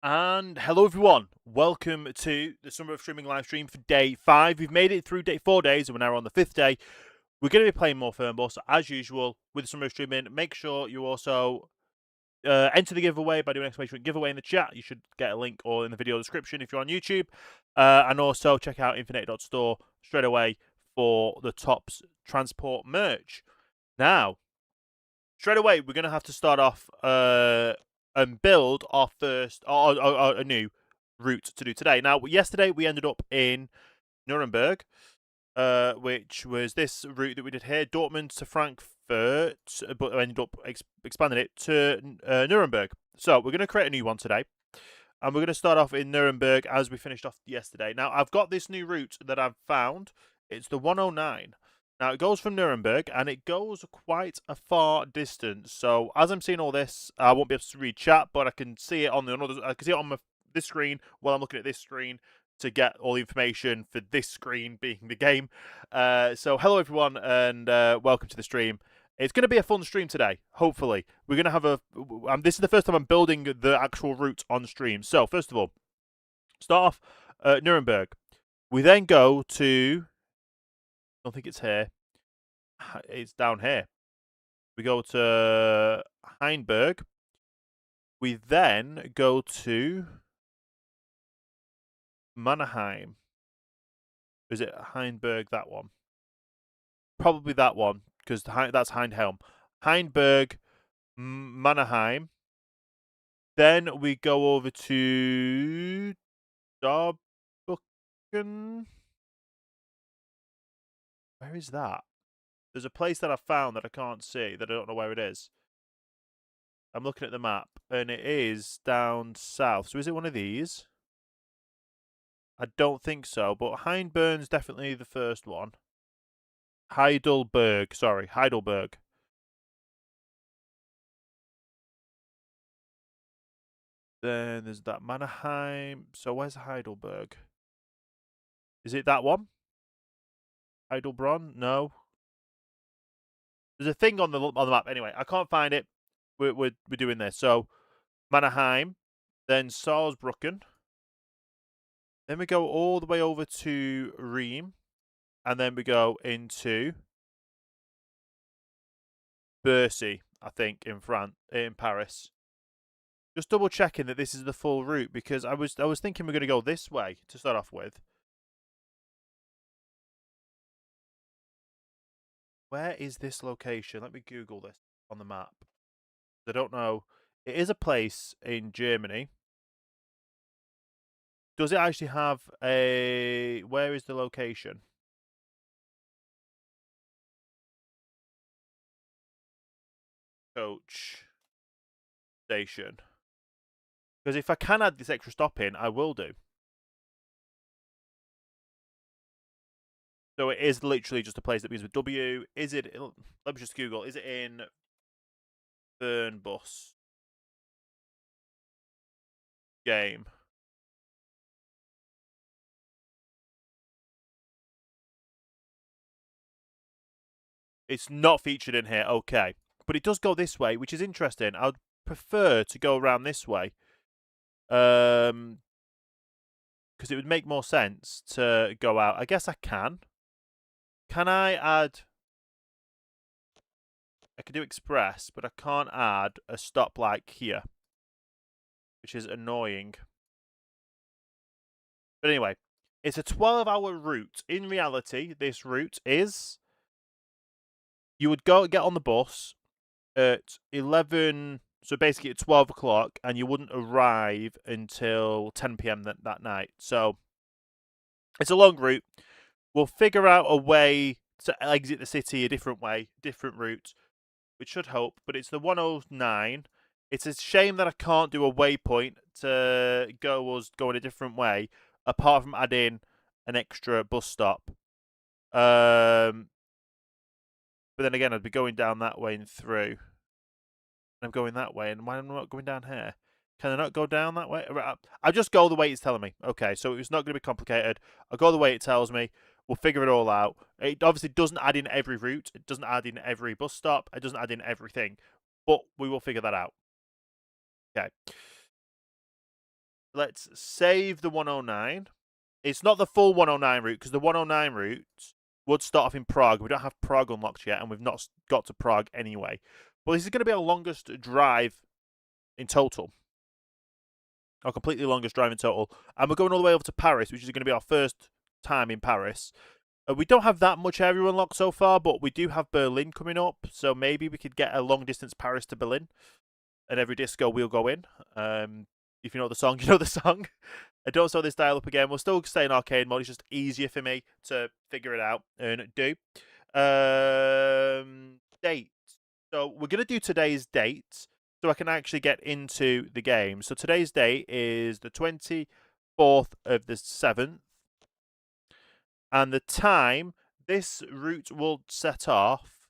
And hello everyone, welcome to the Summer of Streaming live stream for day 5. We've made it through 4 days and we're now on the 5th day. We're going to be playing more Fernbus as usual with the Summer of Streaming. Make sure you also enter the giveaway by doing exclamation giveaway in the chat. You should get a link or in the video description if you're on YouTube. And also check out infin8.store straight away for the Tops Transport merch. Now, straight away, we're going to have to start off and build our first, a new route to do today. Now, yesterday we ended up in Nuremberg, which was this route that we did here, Dortmund to Frankfurt, but I ended up expanding it to Nuremberg. So we're going to create a new one today. And we're going to start off in Nuremberg as we finished off yesterday. Now, I've got this new route that I've found. It's the 109. Now, it goes from Nuremberg, and it goes quite a far distance. So, as I'm seeing all this, I won't be able to read chat, but I can see it on I can see it on this screen while I'm looking at this screen to get all the information for this screen being the game. So, hello everyone, and welcome to the stream. It's going to be a fun stream today, hopefully. We're going to have this is the first time I'm building the actual route on stream. So, first of all, start off at Nuremberg. We then go to... I don't think it's here. It's down here. We go to Heinberg. We then go to Mannheim. Is it Heinberg, that one? Probably that one, because that's Hindhelm. Heinberg, Mannheim. Then we go over to Darbucken. Where is that? There's a place that I found that I can't see, that I don't know where it is. I'm looking at the map, and it is down south. So is it one of these? I don't think so, but Heinburn's definitely the first one. Heidelberg, sorry, Heidelberg. Then there's that Mannheim. So where's Heidelberg? Is it that one? Heidelbronn? No. There's a thing on the map. Anyway, I can't find it. We're doing this. So Mannheim, then Saarbrücken. Then we go all the way over to Rheims, and then we go into Bercy, I think, in Paris. Just double checking that this is the full route, because I was thinking we're going to go this way to start off with. Where is this location? Let me Google this on the map. I don't know. It is a place in Germany. Does it actually have a... Where is the location? Coach station. Because if I can add this extra stop in, I will do. So it is literally just a place that begins with W. Is it... Let me just Google. Is it in Fernbus game? It's not featured in here. Okay. But it does go this way, which is interesting. I'd prefer to go around this way. Because it would make more sense to go out. I guess I can. Can I add... I can do express, but I can't add a stop like here, which is annoying. But anyway, it's a 12-hour route. In reality, this route is... You would get on the bus at 11... So basically at 12 o'clock, and you wouldn't arrive until 10 p.m. that night. So it's a long route. We'll figure out a way to exit the city a different way, different route, which should help. But it's the 109. It's a shame that I can't do a waypoint to go in a different way, apart from adding an extra bus stop. But then again, I'd be going down that way and through. I'm going that way, and why am I not going down here? Can I not go down that way? I'll just go the way it's telling me. Okay, so it's not going to be complicated. I'll go the way it tells me. We'll figure it all out. It obviously doesn't add in every route. It doesn't add in every bus stop. It doesn't add in everything. But we will figure that out. Okay. Let's save the 109. It's not the full 109 route, because the 109 route would start off in Prague. We don't have Prague unlocked yet, and we've not got to Prague anyway. But this is going to be our longest drive in total. Our completely longest drive in total. And we're going all the way over to Paris, which is going to be our first time in Paris. We don't have that much area unlocked so far, but we do have Berlin coming up. So maybe we could get a long-distance Paris to Berlin. And every disco we'll go in. If you know the song, you know the song. I don't saw this dial up again. We'll still stay in arcade mode. It's just easier for me to figure it out and do. Date. So we're going to do today's date so I can actually get into the game. So today's date is the 24th of the 7th. And the time, this route will set off.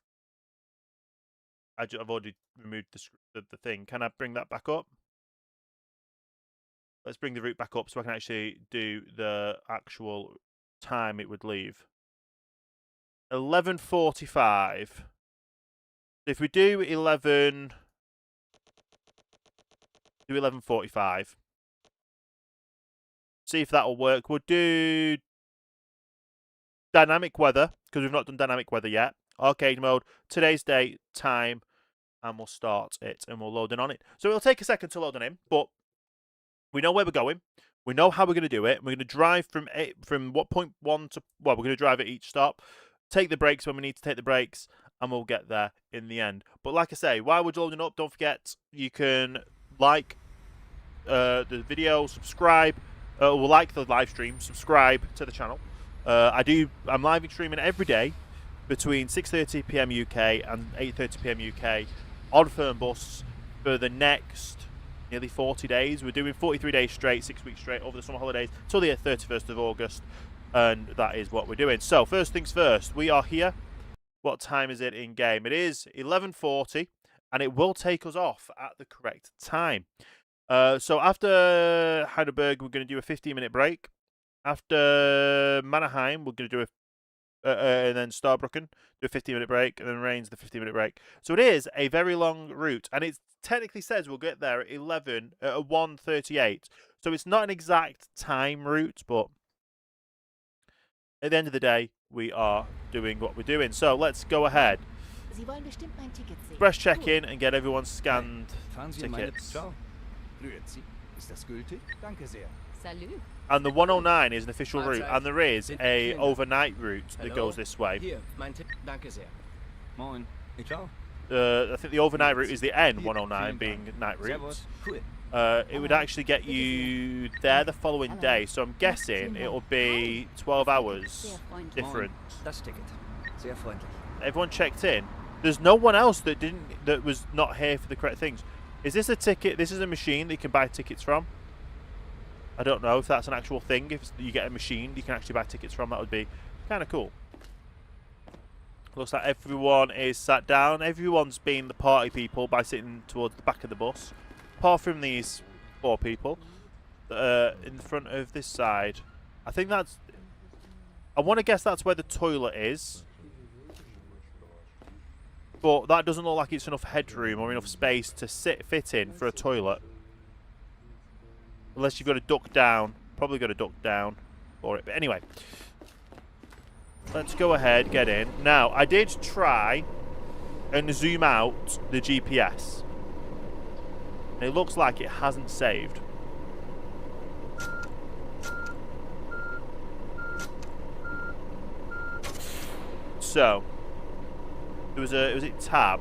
I've already removed the thing. Can I bring that back up? Let's bring the route back up so I can actually do the actual time it would leave. 11:45. If we do 11:45. See if that'll work. We'll do dynamic weather, because we've not done dynamic weather yet. Arcade mode, today's date, time, and we'll start it and we'll load in on it. So it'll take a second to load in, but we know where we're going. We know how we're going to do it. We're going to drive from what point one to, well, we're going to drive at each stop, take the breaks when we need to take the breaks, and we'll get there in the end. But like I say, while we're loading up, don't forget you can like the video, subscribe, or like the live stream, subscribe to the channel. I'm live streaming every day between 6:30 PM UK and 8:30 PM UK on Fernbus for the next nearly 40 days. We're doing 43 days straight, 6 weeks straight over the summer holidays till the 31st of August, and that is what we're doing. So first things first, we are here. What time is it in game? It is 11:40, and it will take us off at the correct time. So after Heidelberg, we're going to do a 15-minute break. After Mannheim, we're going to do and then Starbrücken, do a 15-minute break, and then Reims, the 15-minute break. So it is a very long route, and it technically says we'll get there at 1:38. So it's not an exact time route, but at the end of the day, we are doing what we're doing. So let's go ahead. Express check in and get everyone scanned tickets. And the 109 is an official route, and there is a overnight route that goes this way. I think the overnight route is the N109 being night route. It would actually get you there the following day, so I'm guessing it'll be 12 hours difference. Everyone checked in. There's no one else that was not here for the correct things. Is this a ticket? This is a machine that you can buy tickets from. I don't know if that's an actual thing. If you get a machine you can actually buy tickets from, that would be kind of cool. Looks like everyone is sat down. Everyone's been the party people by sitting towards the back of the bus, apart from these 4 people in front of this side. I think that's... I want to guess that's where the toilet is. But that doesn't look like it's enough headroom or enough space to fit in for a toilet. Unless you've got to duck down. Probably got to duck down for it. But anyway, let's go ahead, get in. Now, I did try and zoom out the GPS. And it looks like it hasn't saved. So, was it tab?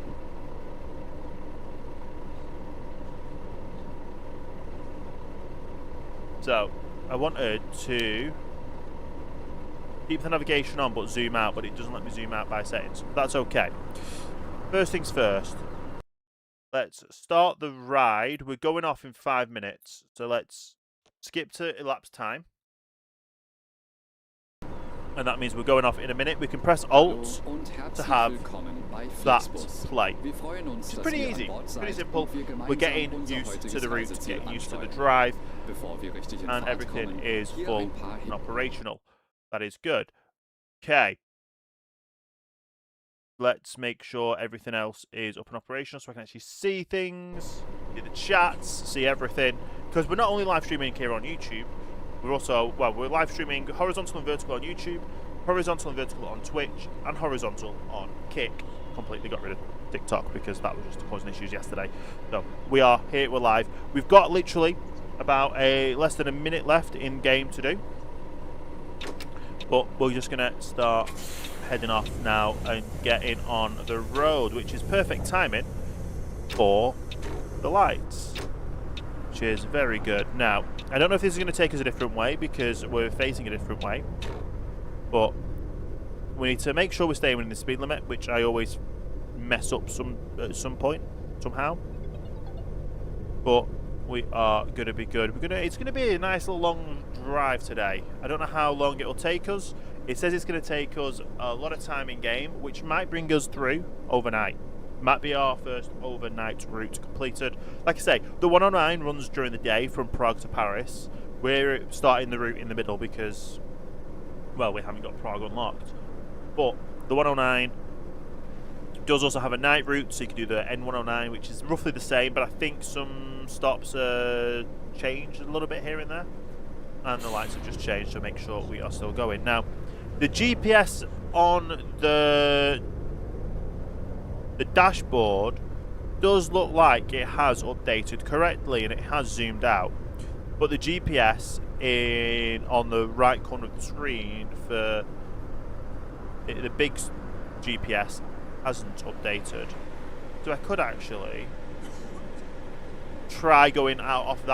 So, I wanted to keep the navigation on but zoom out, but it doesn't let me zoom out by settings. That's okay. First things first. Let's start the ride. We're going off in 5 minutes. So let's skip to elapsed time. And that means we're going off in a minute. We can press Alt to have that play. It's pretty easy, pretty simple. We're getting used to the route, getting used to the drive, and everything is full and operational. That is good. Okay. Let's make sure everything else is up and operational so I can actually see things. see the chats, see everything. Because we're not only live streaming here on YouTube, we're also, well, we're live streaming horizontal and vertical on YouTube, horizontal and vertical on Twitch, and horizontal on Kick. Completely got rid of TikTok because that was just causing issues yesterday. So we are here, we're live. We've got literally about less than a minute left in game to do. But we're just going to start heading off now and getting on the road, which is perfect timing for the lights, which is very good. Now, I don't know if this is going to take us a different way because we're facing a different way, but we need to make sure we're staying within the speed limit, which I always mess up at some point, somehow. But we are going to be good. It's going to be a nice little long drive today. I don't know how long it will take us. It says it's going to take us a lot of time in game, which might bring us through overnight. Might be our first overnight route completed. Like I say, the 109 runs during the day from Prague to Paris. We're starting the route in the middle because, well, we haven't got Prague unlocked. But the 109 does also have a night route, so you can do the N109, which is roughly the same, but I think some stops changed a little bit here and there. And the lights have just changed to make sure we are still going. Now, the GPS on the dashboard does look like it has updated correctly and it has zoomed out. But the GPS on the right corner of the screen for the big GPS hasn't updated. So I could actually try going out off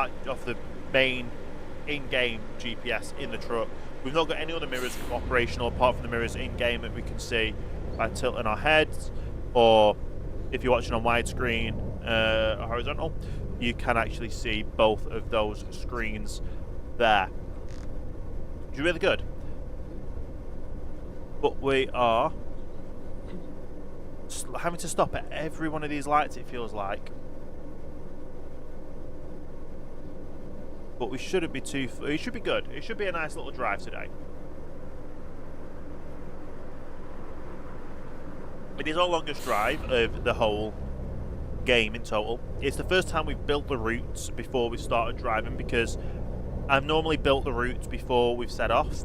the main in-game GPS in the truck. We've not got any other mirrors operational apart from the mirrors in-game that we can see by tilting our heads, or if you're watching on widescreen horizontal, you can actually see both of those screens there. Which is really good. But we are having to stop at every one of these lights, it feels like. But we shouldn't be too... It should be good. It should be a nice little drive today. It is our longest drive of the whole game in total. It's the first time we've built the routes before we started driving, because I've normally built the routes before we've set off.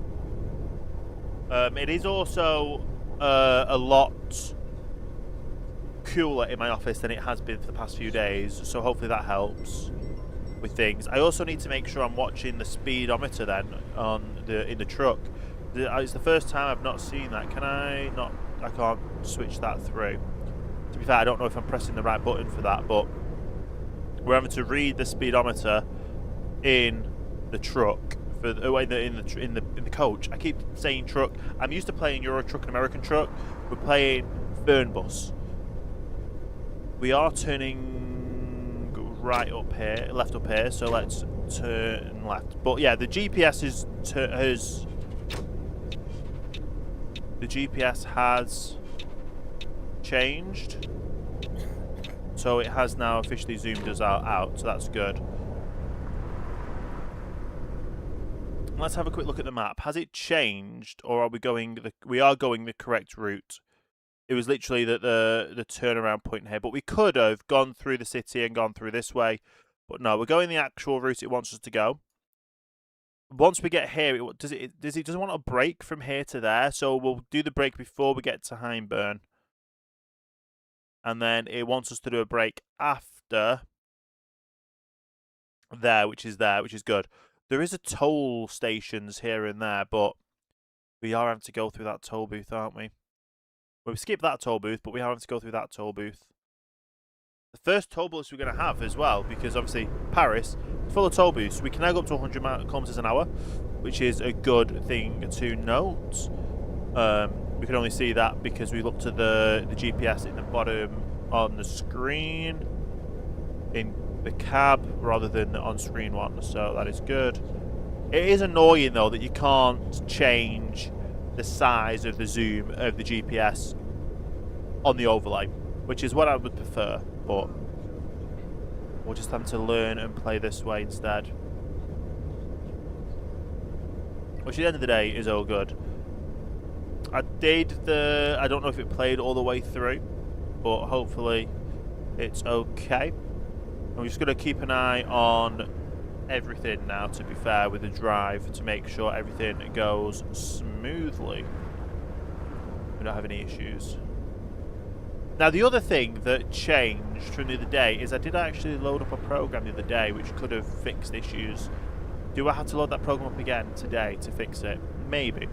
It is also a lot cooler in my office than it has been for the past few days, so hopefully that helps with things. I also need to make sure I'm watching the speedometer then in the truck. It's the first time I've not seen that. Can I not? I can't switch that through. To be fair, I don't know if I'm pressing the right button for that, but we're having to read the speedometer in the truck in the coach. I keep saying truck. I'm used to playing Euro Truck and American Truck. We're playing Fernbus. We are turning right up here, left up here, so let's turn left. But yeah, the GPS has changed, so it has now officially zoomed us out, so that's good. Let's have a quick look at the map. Has it changed, or are we going the correct route? It was literally the turnaround point here, but we could have gone through the city and gone through this way. But no, we're going the actual route it wants us to go. Once we get here, does it want a break from here to there? So we'll do the break before we get to Heimburn. And then it wants us to do a break after there, which is good. There is a toll stations here and there, but we are having to go through that toll booth, aren't we? Well, we skipped that toll booth, but we are having to go through that toll booth. The first toll booth we're going to have as well, because obviously Paris is full of toll booths. We can now go up to 100 kilometers an hour, which is a good thing to note. We can only see that because we looked at the GPS in the bottom on the screen in the cab rather than the on-screen one, so that is good. It is annoying though that you can't change the size of the zoom of the GPS on the overlay, which is what I would prefer, but we'll just have to learn and play this way instead, which at the end of the day is all good. I don't know if it played all the way through, but hopefully it's okay. I'm just going to keep an eye on everything now, to be fair, with the drive, to make sure everything goes smoothly. We don't have any issues. Now, the other thing that changed from the other day is I did actually load up a program the other day which could have fixed issues. Do I have to load that program up again today to fix it? Maybe.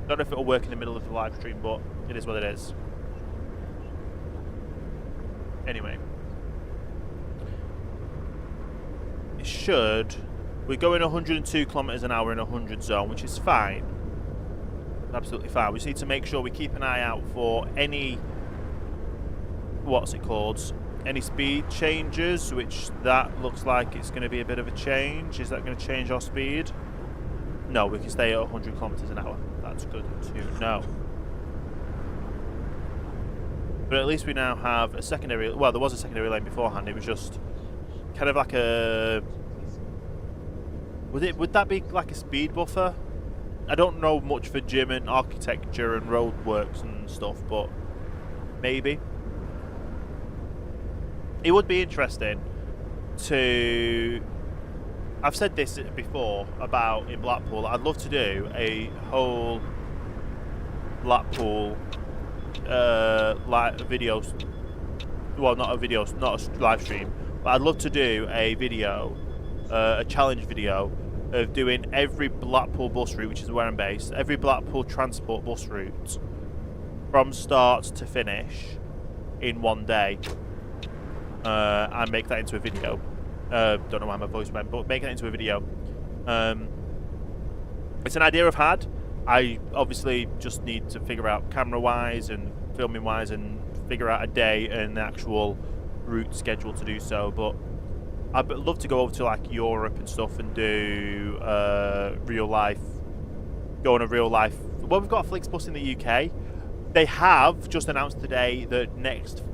Don't know if it'll work in the middle of the live stream, but it is what it is. Anyway. It should. We're going 102 kilometers an hour in a 100 zone, which is fine. Absolutely fine. We just need to make sure we keep an eye out for any, what's it called? Any speed changes, which that looks like it's going to be a bit of a change. Is that going to change our speed? No, we can stay at 100 kilometers an hour. That's good to know. But at least we now have a secondary, well, there was a secondary lane beforehand. It was just kind of like a, would that be like a speed buffer? I don't know much for German architecture and roadworks and stuff, but maybe. It would be interesting to, I've said this before about in Blackpool, I'd love to do a whole Blackpool like videos, well, not a video, not a live stream, but I'd love to do a video, a challenge video of doing every Blackpool bus route, which is where I'm based, every Blackpool transport bus route from start to finish in one day, and make that into a video. Don't know why my voice went, but make it into a video. It's an idea I've had. I obviously just need to figure out camera-wise and filming-wise and figure out a day and the actual route schedule to do so, but I'd love to go over to like Europe and stuff and do real life, go on a real life. Well, we've got a Flixbus in the UK. They have just announced today that next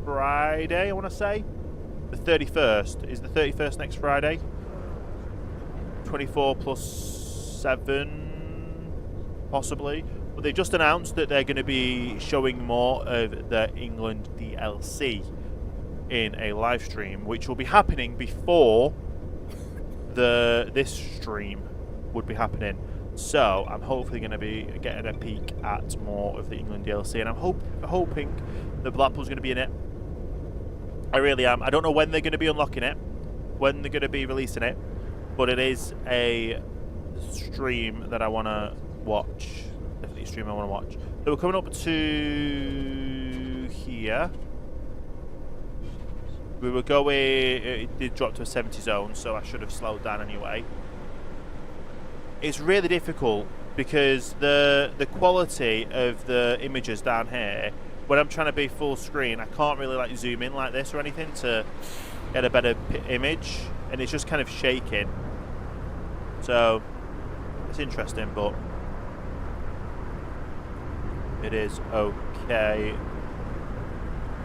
Friday, I want to say, the 31st. Is the 31st next Friday? 24 plus 7, possibly. But they just announced that they're going to be showing more of the England DLC in a live stream, which will be happening before this stream would be happening. So I'm hopefully going to be getting a peek at more of the England DLC, and I'm hoping that Blackpool's going to be in it. I really am. I don't know when they're going to be unlocking it, when they're going to be releasing it, but it is a stream that I want to watch. Definitely a stream I want to watch. So we're coming up to here. We were going, it did drop to a 70 zone, so I should have slowed down anyway. It's really difficult because the quality of the images down here, when I'm trying to be full screen, I can't really like zoom in like this or anything to get a better image, and it's just kind of shaking. So it's interesting, but it is okay.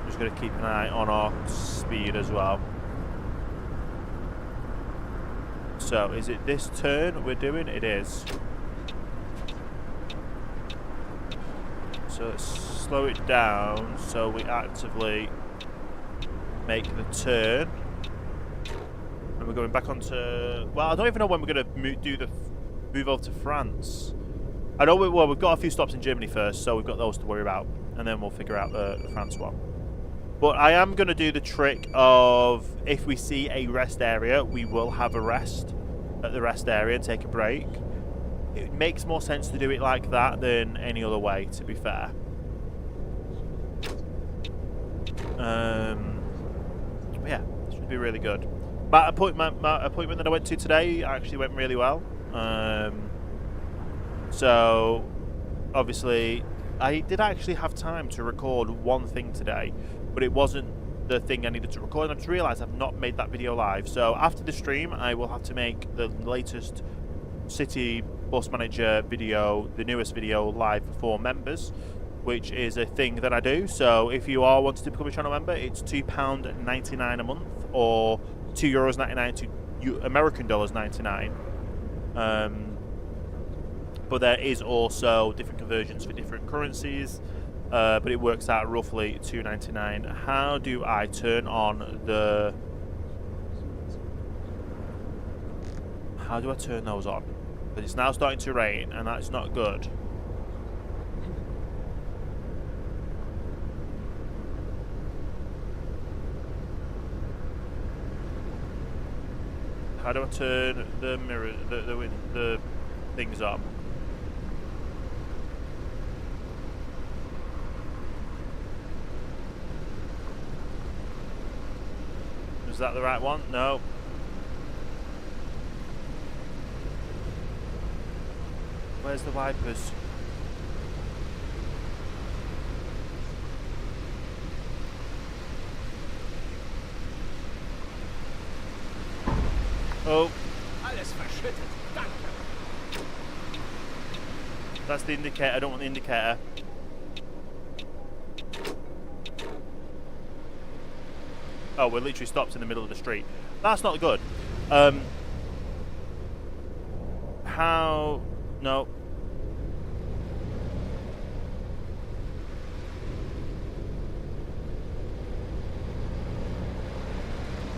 Just going to keep an eye on our speed as well. So, is it this turn we're doing? It is. So, let's slow it down so we actively make the turn. And we're going back onto... Well, I don't even know when we're going to move over to France. I know we've got a few stops in Germany first, so we've got those to worry about. And then we'll figure out the France one. But I am going to do the trick of, if we see a rest area, we will have a rest at the rest area and take a break. It makes more sense to do it like that than any other way, to be fair. Yeah, it should be really good. My appointment that I went to today actually went really well. So, obviously, I did actually have time to record one thing today, but it wasn't the thing I needed to record, and I just realised I've not made that video live. So after the stream, I will have to make the latest City Bus Manager video, the newest video, live for members, which is a thing that I do. So if you are wanting to become a channel member, it's £2.99 a month, or €2.99 to American dollars 99. But there is also different conversions for different currencies. but it works out roughly $2.99. How do I turn on the... How do I turn those on? Because it's now starting to rain, and that's not good. How do I turn the mirror, the things on? Is that the right one? No. Where's the wipers? Oh. Alles verschüttet. Danke. That's the indicator. I don't want the indicator. Oh, we're literally stopped in the middle of the street. That's not good. How... No.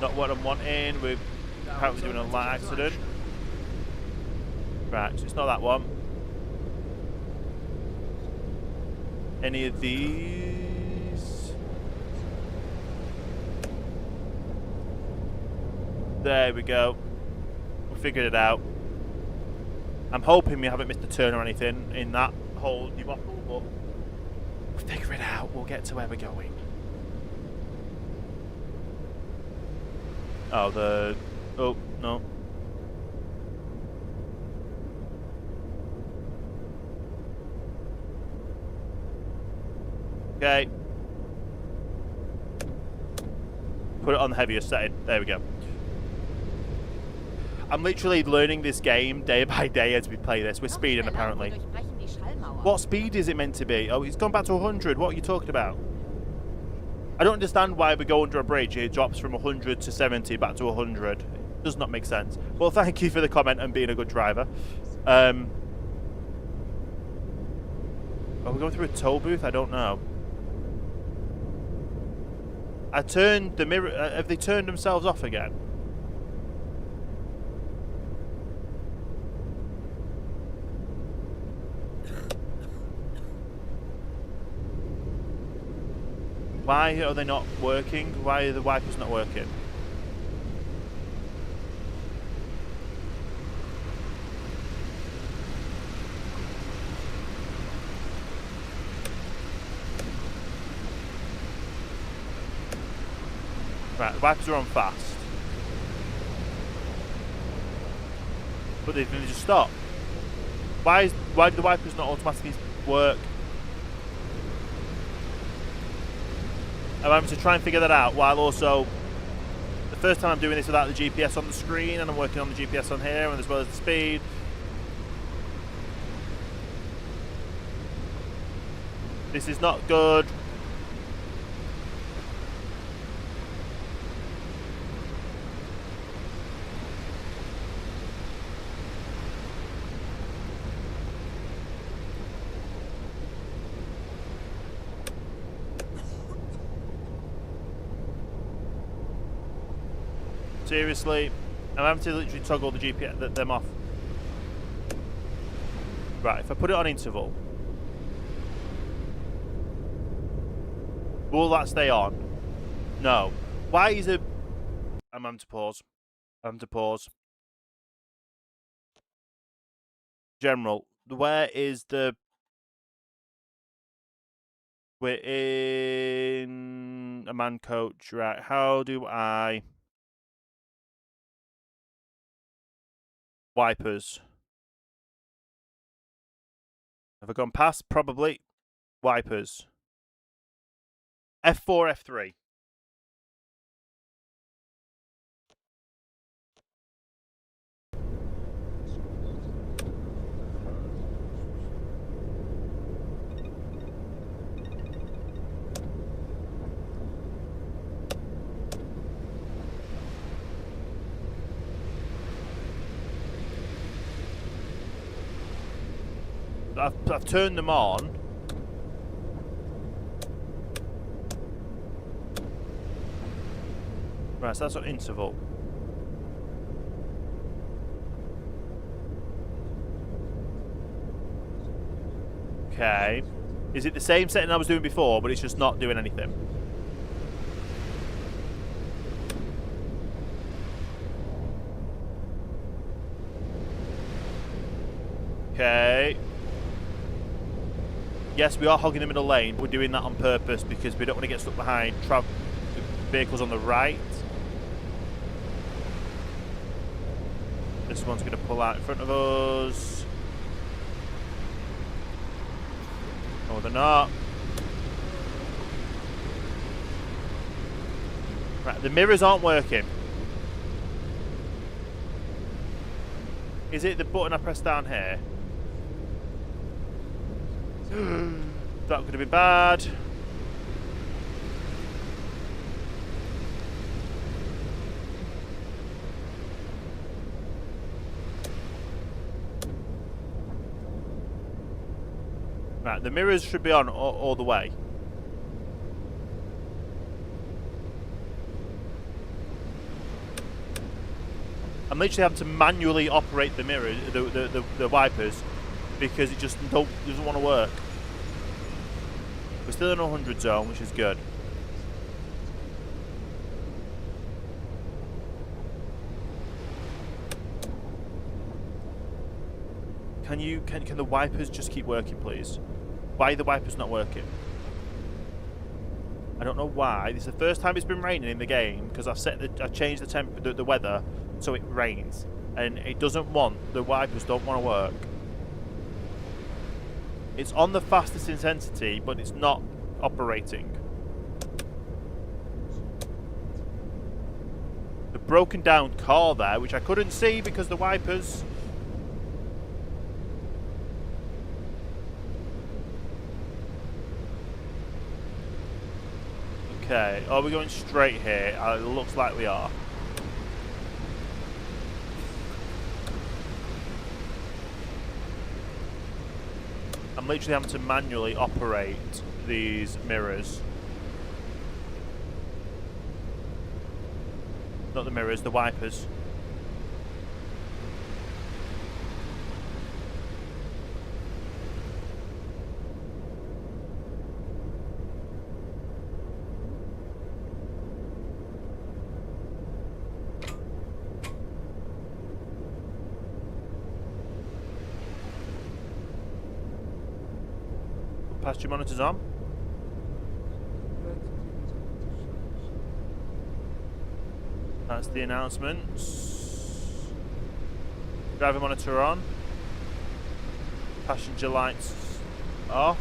Not what I'm wanting. We're apparently doing a light accident. Right, so it's not that one. Any of these? There we go. We figured it out. I'm hoping we haven't missed a turn or anything in that whole debacle, but we'll figure it out. We'll get to where we're going. Oh, the... Oh, no. Okay. Put it on the heaviest setting. There we go. I'm literally learning this game day by day as we play this. We're speeding apparently. What speed is it meant to be? Oh, it's gone back to 100. What are you talking about? I don't understand why we go under a bridge. It drops from 100 to 70 back to 100. It does not make sense. Well, thank you for the comment and being a good driver. Are we going through a toll booth? I don't know. I turned the mirror. Have they turned themselves off again? Why are they not working? Why are the wipers not working? Right, the wipers are on fast. But they didn't just stop. Why do the wipers not automatically work? I'm having to try and figure that out while also the first time I'm doing this without the GPS on the screen, and I'm working on the GPS on here and as well as the speed. This is not good. Seriously, I'm having to literally toggle the GPS, them off. Right, if I put it on interval, will that stay on? No. Why is it... I'm having to pause. I'm having to pause. General, where is the... We're in a man coach, right? How do I... Wipers. Have I gone past? Probably. Wipers. F4, F3. I've turned them on. Right, so that's on interval. Okay. Is it the same setting I was doing before, but it's just not doing anything? Okay. Yes, we are hogging the middle lane, but we're doing that on purpose because we don't want to get stuck behind vehicles on the right. This one's going to pull out in front of us. No, they're not. Right, the mirrors aren't working. Is it the button I press down here? That could have been bad. Right, the mirrors should be on all the way. I'm literally having to manually operate the mirror, the wipers, because it just doesn't want to work. We're still in a 100 zone, which is good. Can the wipers just keep working, please? Why are the wipers not working? I don't know why. This is the first time it's been raining in the game because I've changed the weather so it rains, and it doesn't want, the wipers don't want to work. It's on the fastest intensity, but it's not operating. The broken down car there, which I couldn't see because the wipers. Okay, are we going straight here? It looks like we are. I'm literally having to manually operate these mirrors. Not the mirrors, the wipers. Passenger monitors on. That's the announcements. Driver monitor on. Passenger lights off.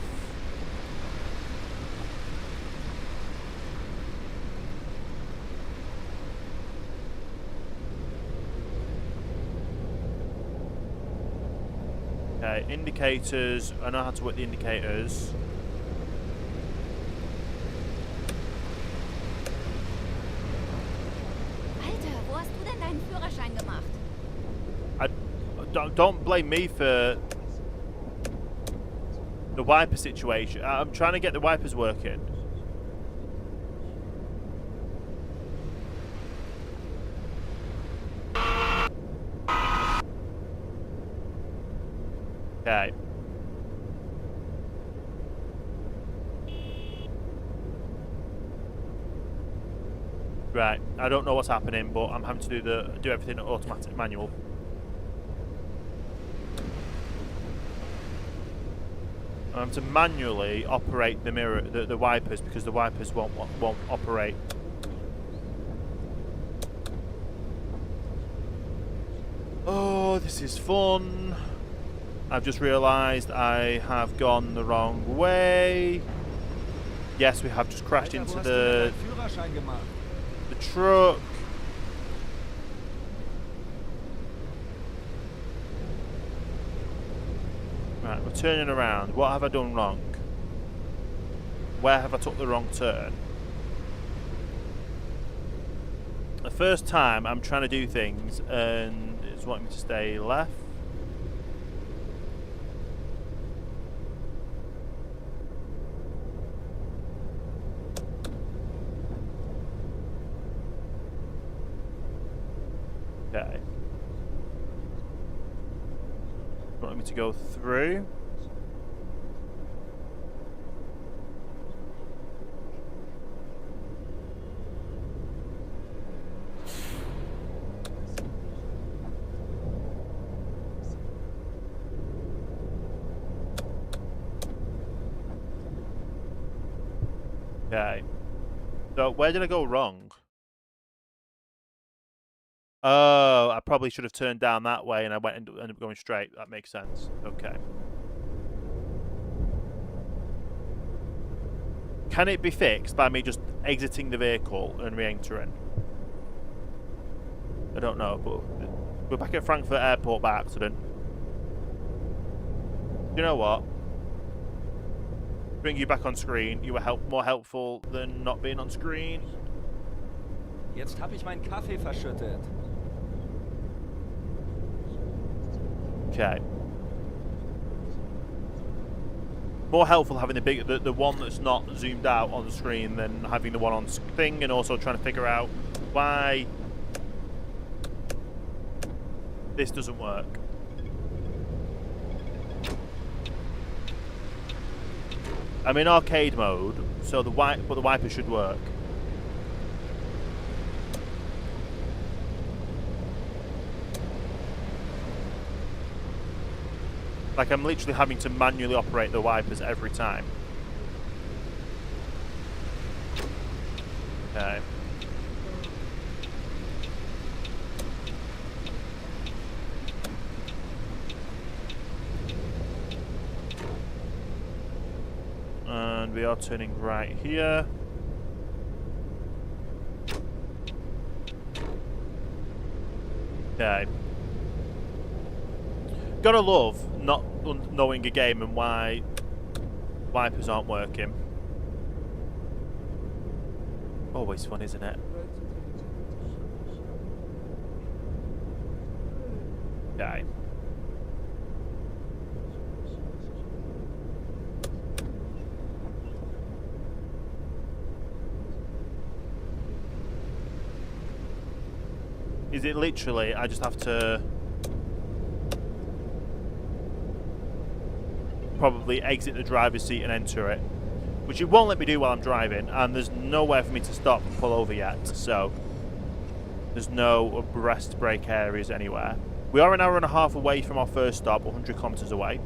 Okay, indicators. I know how to work the indicators. Alter, wo hast du denn deinen Führerschein gemacht? Don't blame me for the wiper situation. I'm trying to get the wipers working. Okay. Right. I don't know what's happening, but I'm having to do everything automatic manual. I'm having to manually operate the mirror, the wipers, because the wipers won't operate. Oh, this is fun. I've just realised I have gone the wrong way. Yes, we have just crashed into the truck. Right, we're turning around. What have I done wrong? Where have I took the wrong turn? The first time I'm trying to do things and it's wanting me to stay left. Okay. Want me to go through? Okay. So where did I go wrong? Oh, I probably should have turned down that way and I ended up going straight. That makes sense. Okay. Can it be fixed by me just exiting the vehicle and re-entering? I don't know, but we're back at Frankfurt Airport by accident. You know what? Bring you back on screen. You were more helpful than not being on screen. Jetzt habe ich meinen Kaffee verschüttet. Okay. More helpful having the one that's not zoomed out on the screen than having the one on thing, and also trying to figure out why this doesn't work. I'm in arcade mode, so the wiper should work. Like, I'm literally having to manually operate the wipers every time. Okay. And we are turning right here. Okay. Gotta love not knowing a game and why wipers aren't working. Always fun, isn't it? Okay. Is it literally, I just have to probably exit the driver's seat and enter it, which it won't let me do while I'm driving, and there's nowhere for me to stop and pull over yet, so there's no rest break areas anywhere. We are an hour and a half away from our first stop, 100 kilometers away,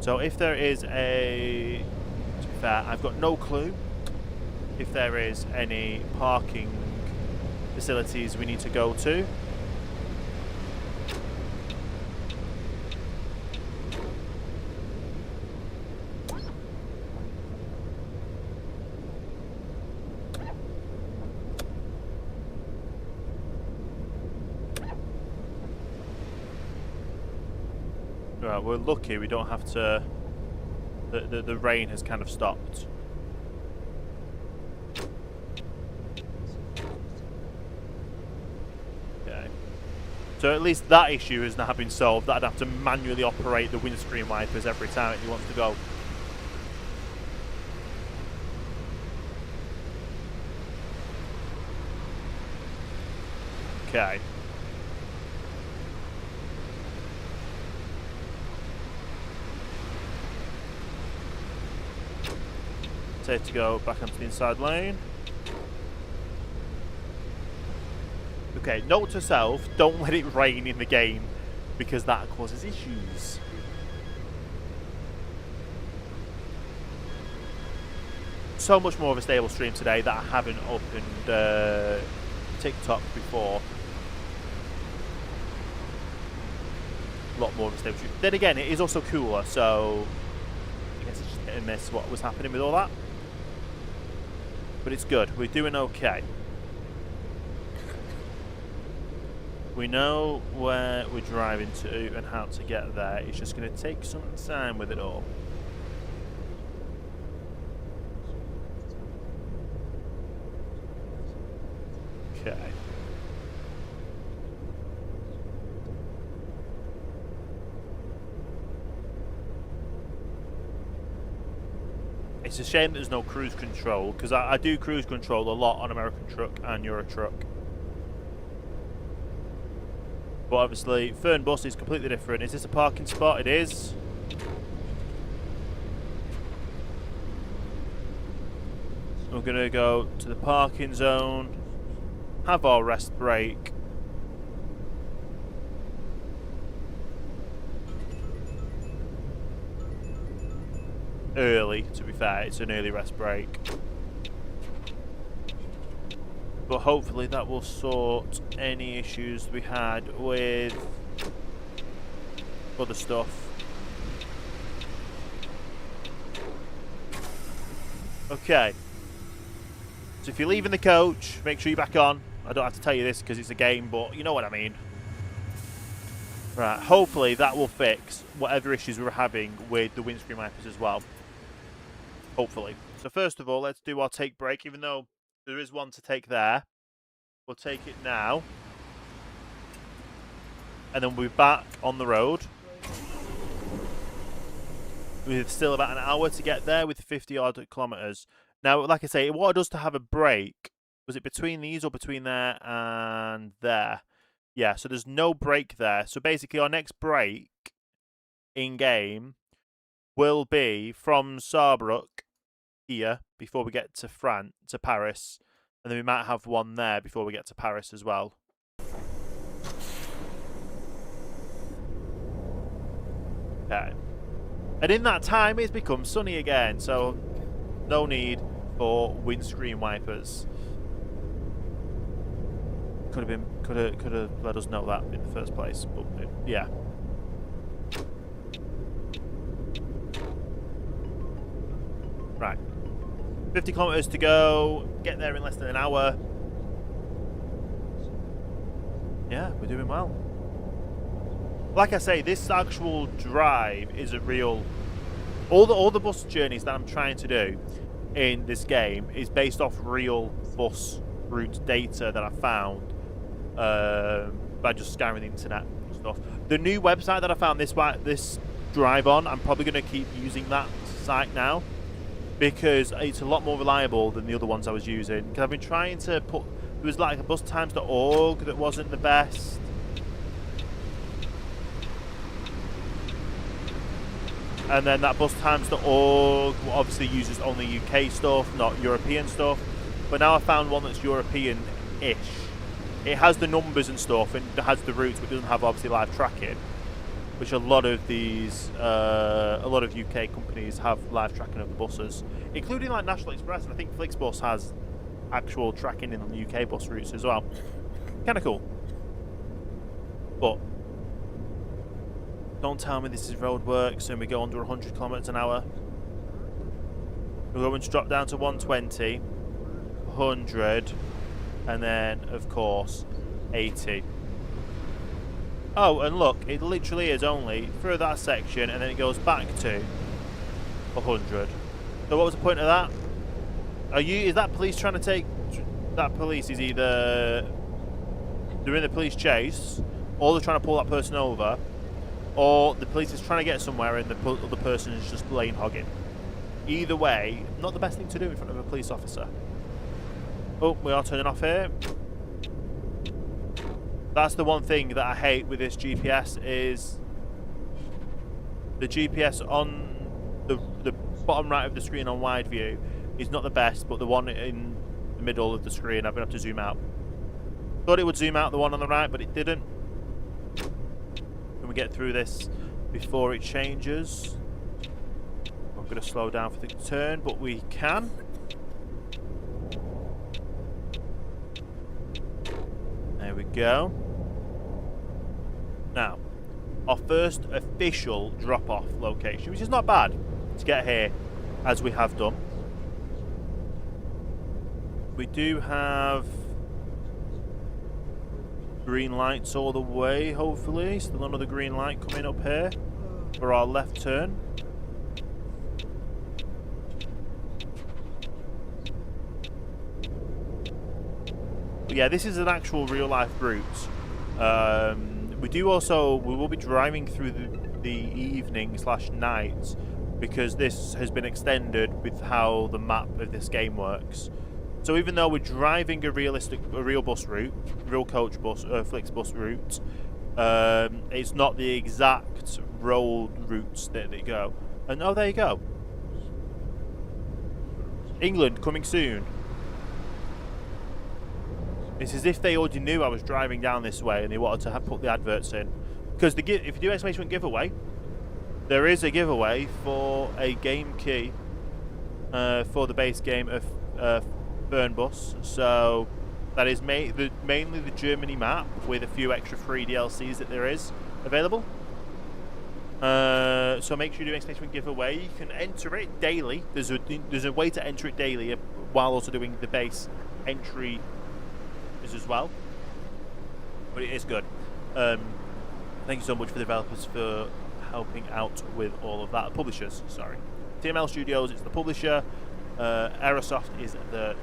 so if there is to be fair, I've got no clue if there is any parking facilities we need to go to. Right, we're lucky we don't have to. The rain has kind of stopped. Okay. So at least that issue has now been solved. That I'd have to manually operate the windscreen wipers every time he wants to go. Okay. Safe to go back onto the inside lane. Okay, note to self, don't let it rain in the game because that causes issues. So much more of a stable stream today that I haven't opened TikTok before. A lot more of a stable stream. Then again, it is also cooler, so I guess it's just hit and miss what was happening with all that. But it's good. We're doing okay. We know where we're driving to and how to get there. It's just going to take some time with it all. Okay. It's a shame there's no cruise control, because I do cruise control a lot on American Truck and Euro Truck. But obviously, Fernbus is completely different. Is this a parking spot? It is. We're going to go to the parking zone, have our rest break. Early, to be fair, it's an early rest break. But hopefully that will sort any issues we had with other stuff. Okay. So if you're leaving the coach, make sure you're back on. I don't have to tell you this because it's a game, but you know what I mean. Right, hopefully that will fix whatever issues we were having with the windscreen wipers as well. Hopefully. So first of all, let's do our take break, even though there is one to take there. We'll take it now. And then we'll be back on the road. With still about an hour to get there with 50 odd kilometers. Now, like I say, what it does to have a break, was it between these or between there and there? Yeah, so there's no break there. So basically our next break in-game will be from Saarbrück here before we get to Paris. And then we might have one there before we get to Paris as well. Okay. And in that time, it's become sunny again, so no need for windscreen wipers. Could have let us know that in the first place, but yeah. Right. 50 kilometers to go. Get there in less than an hour. Yeah, we're doing well. Like I say, this actual drive is a real... All the bus journeys that I'm trying to do in this game is based off real bus route data that I found by just scouring the internet and stuff. The new website that I found this drive on, I'm probably going to keep using that site now because it's a lot more reliable than the other ones I was using. Because I've been trying to put... There was like a bustimes.org that wasn't the best. And then that bustimes.org obviously uses only UK stuff, not European stuff. But now I found one that's European-ish. It has the numbers and stuff, and it has the routes, but it doesn't have obviously live tracking, which a lot of these, a lot of UK companies have live tracking of the buses, including like National Express, and I think Flixbus has actual tracking in the UK bus routes as well. Kind of cool. But don't tell me this is roadworks and we go under 100 kilometers an hour. We're going to drop down to 120, 100, and then, of course, 80. Oh, and look, it literally is only through that section, and then it goes back to 100. So what was the point of that? Is that police trying to take... That police is either doing the police chase, or they're trying to pull that person over, or the police is trying to get somewhere and the other person is just lane hogging. Either way, not the best thing to do in front of a police officer. Oh, we are turning off here. That's the one thing that I hate with this GPS is the GPS on the bottom right of the screen on wide view is not the best, but the one in the middle of the screen, I've been able to zoom out. Thought it would zoom out the one on the right, but it didn't. Can we get through this before it changes? I'm going to slow down for the turn, but we can. There we go. Now, our first official drop-off location, which is not bad to get here, as we have done. We do have green lights all the way, hopefully. Still another green light coming up here for our left turn. But yeah, this is an actual real-life route. We will be driving through the evening/night because this has been extended with how the map of this game works. So even though we're driving a real bus route, real coach bus, Flixbus route, It's not the exact road routes that they go. And oh, there you go. England coming soon. It's as if they already knew I was driving down this way and they wanted to put the adverts in. Because if you do exclamation giveaway, there is a giveaway for a game key for the base game of Fernbus. So that is mainly the Germany map with a few extra free DLCs that there is available. So make sure you do exclamation giveaway. You can enter it daily. There's a way to enter it daily while also doing the base entry as well. But it is good. Thank you so much for the developers for helping out with all of that. Publishers, sorry. TML Studios is the publisher. Aerosoft is the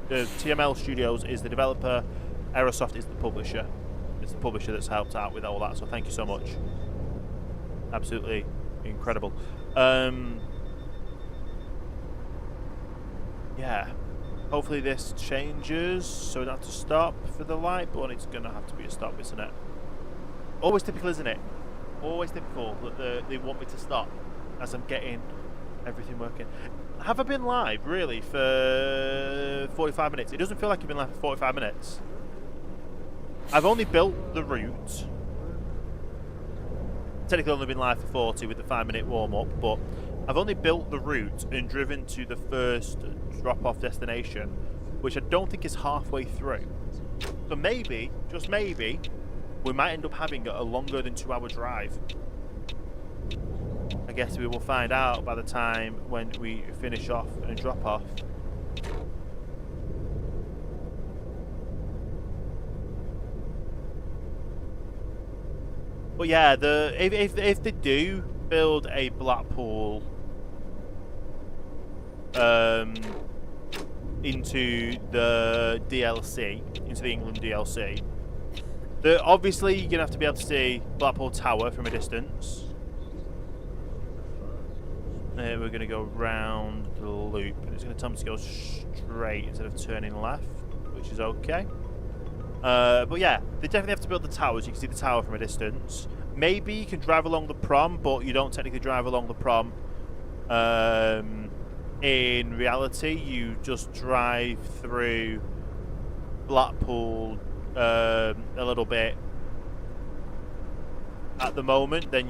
TML Studios is the developer. Aerosoft is the publisher. It's the publisher that's helped out with all that. So thank you so much. Absolutely incredible. Yeah. Hopefully this changes, so we don't have to stop for the light, but it's going to have to be a stop, isn't it? Always typical, isn't it? Always typical that they want me to stop as I'm getting everything working. Have I been live, really, for 45 minutes? It doesn't feel like I've been live for 45 minutes. I've only built the route. Technically I've only been live for 40 with the 5-minute warm-up, but I've only built the route and driven to the first drop-off destination, which I don't think is halfway through. So maybe, just maybe, we might end up having a longer than 2-hour drive. I guess we will find out by the time when we finish off and drop off. But yeah, if they do build a Blackpool into the DLC, into the England DLC, obviously you're gonna have to be able to see Blackpool Tower from a distance. We're gonna go round the loop, and it's gonna tell me to go straight instead of turning left, which is okay. But yeah, they definitely have to build the towers. You can see the tower from a distance. Maybe you can drive along the prom, but you don't technically drive along the prom. In reality, you just drive through Blackpool a little bit at the moment. Then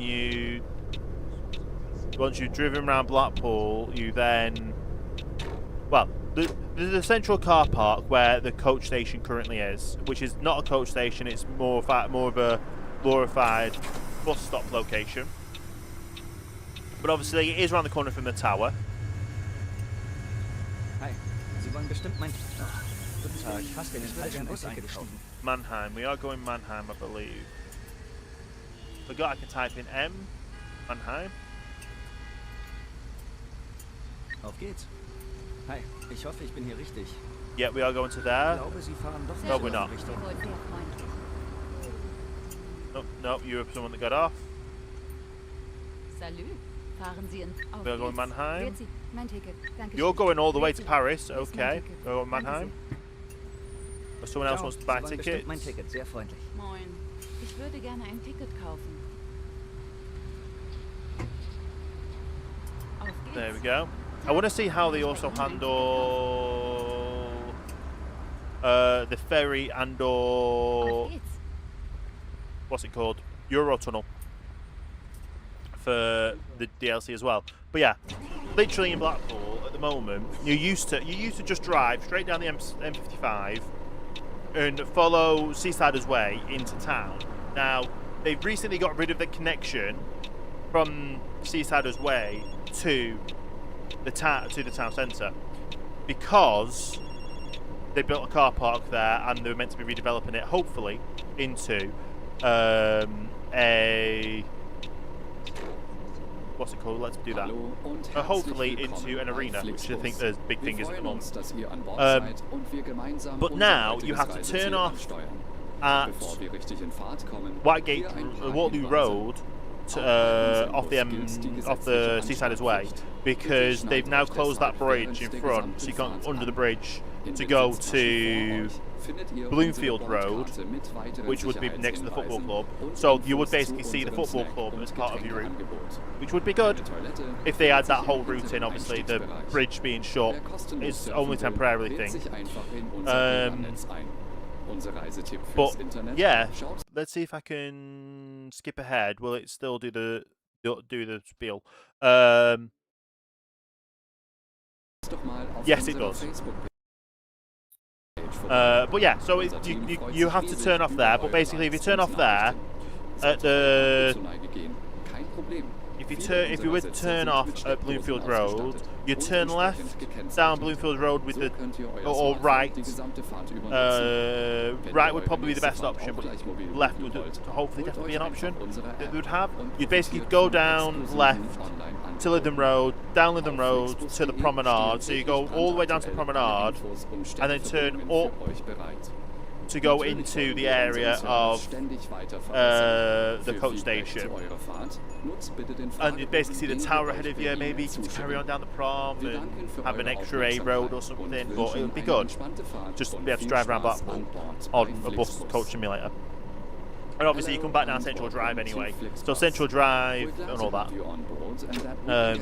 once you've driven around Blackpool, you then, well, there's a central car park where the coach station currently is, which is not a coach station. It's more of a glorified bus stop location. But obviously, it is around the corner from the tower. Hi, Sie wollen bestimmt mein... Guten Tag, hast du den falschen Bus eingestiegen? Mannheim. We are going Mannheim, I believe. Forgot I can type in M. Mannheim. Auf geht's. Hi, ich hoffe, ich bin hier richtig. Yeah, we are going to there. Ich glaube, Sie fahren doch No, we're not. Richtung. Wohl sehr freundlich. Nope, nope, you were someone that got off. Salut. Fahren Sie in... Auf We are going geht's. Mannheim. Wählt Sie. Mein Ticket. Danke You're schön. going all the way to Wählt Sie. Paris. Hier ist mein Okay. Ticket. We're going Danke Mannheim. sehr. Or someone else wants to buy Sie wollen bestimmt tickets. mein Ticket, sehr freundlich. Moin. Ich würde gerne ein Ticket kaufen. Auf geht's. There we go. I want to see how they also handle the ferry and Auf geht's. what's it called? Eurotunnel for the DLC as well. But yeah, literally in Blackpool at the moment, you used to just drive straight down the M55 and follow Seasider's Way into town. Now they've recently got rid of the connection from Seasider's Way to the town centre because they built a car park there and they were meant to be redeveloping it, hopefully, into a what's it called? Let's do that. Hopefully into an arena, which I think there's big thing is at the moment. But now you have to turn off at Waterloo Road off the Seasider's Way because they've now closed that bridge in front, so you can't under the bridge to go to Bloomfield Road, which would be next to the football club. So you would basically see the football club as part of your route, which would be good if they had that whole route in. Obviously, the bridge being short is only temporarily thing. But yeah, let's see if I can skip ahead. Will it still do the spiel? Yes, it does. But yeah, so you have to turn off there. But basically, if you turn off there at the if you were to turn off at Bloomfield Road, you turn left down Bloomfield Road with the or right. Right would probably be the best option, but left would hopefully definitely be an option that they would have. You'd basically go down left to Lytham Road, down Lytham Road to the promenade. So you go all the way down to the promenade, and then turn up to go into the area of the coach station. And you basically see the tower ahead of you. Maybe you can carry on down the prom and have an extra A road or something, but it would be good just to be able to drive around Blackpool on a bus coach simulator. And obviously you come back down Central Drive anyway, so Central Drive and all that.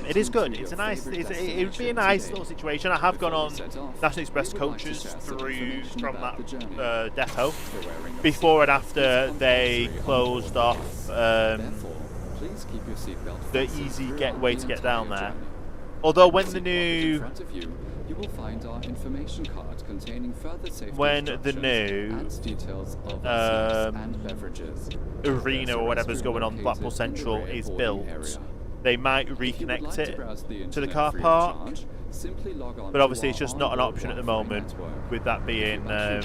It is good. It's a nice. It would be a nice little situation. I have gone on National Express coaches through from that depot before and after they closed off the easy way to get down there. Although when the new you will find our information card containing further safety details of and beverages. Arena or whatever's going on Blackpool Central is built, they might reconnect it to the car park, but obviously it's just not an option at the moment with that being no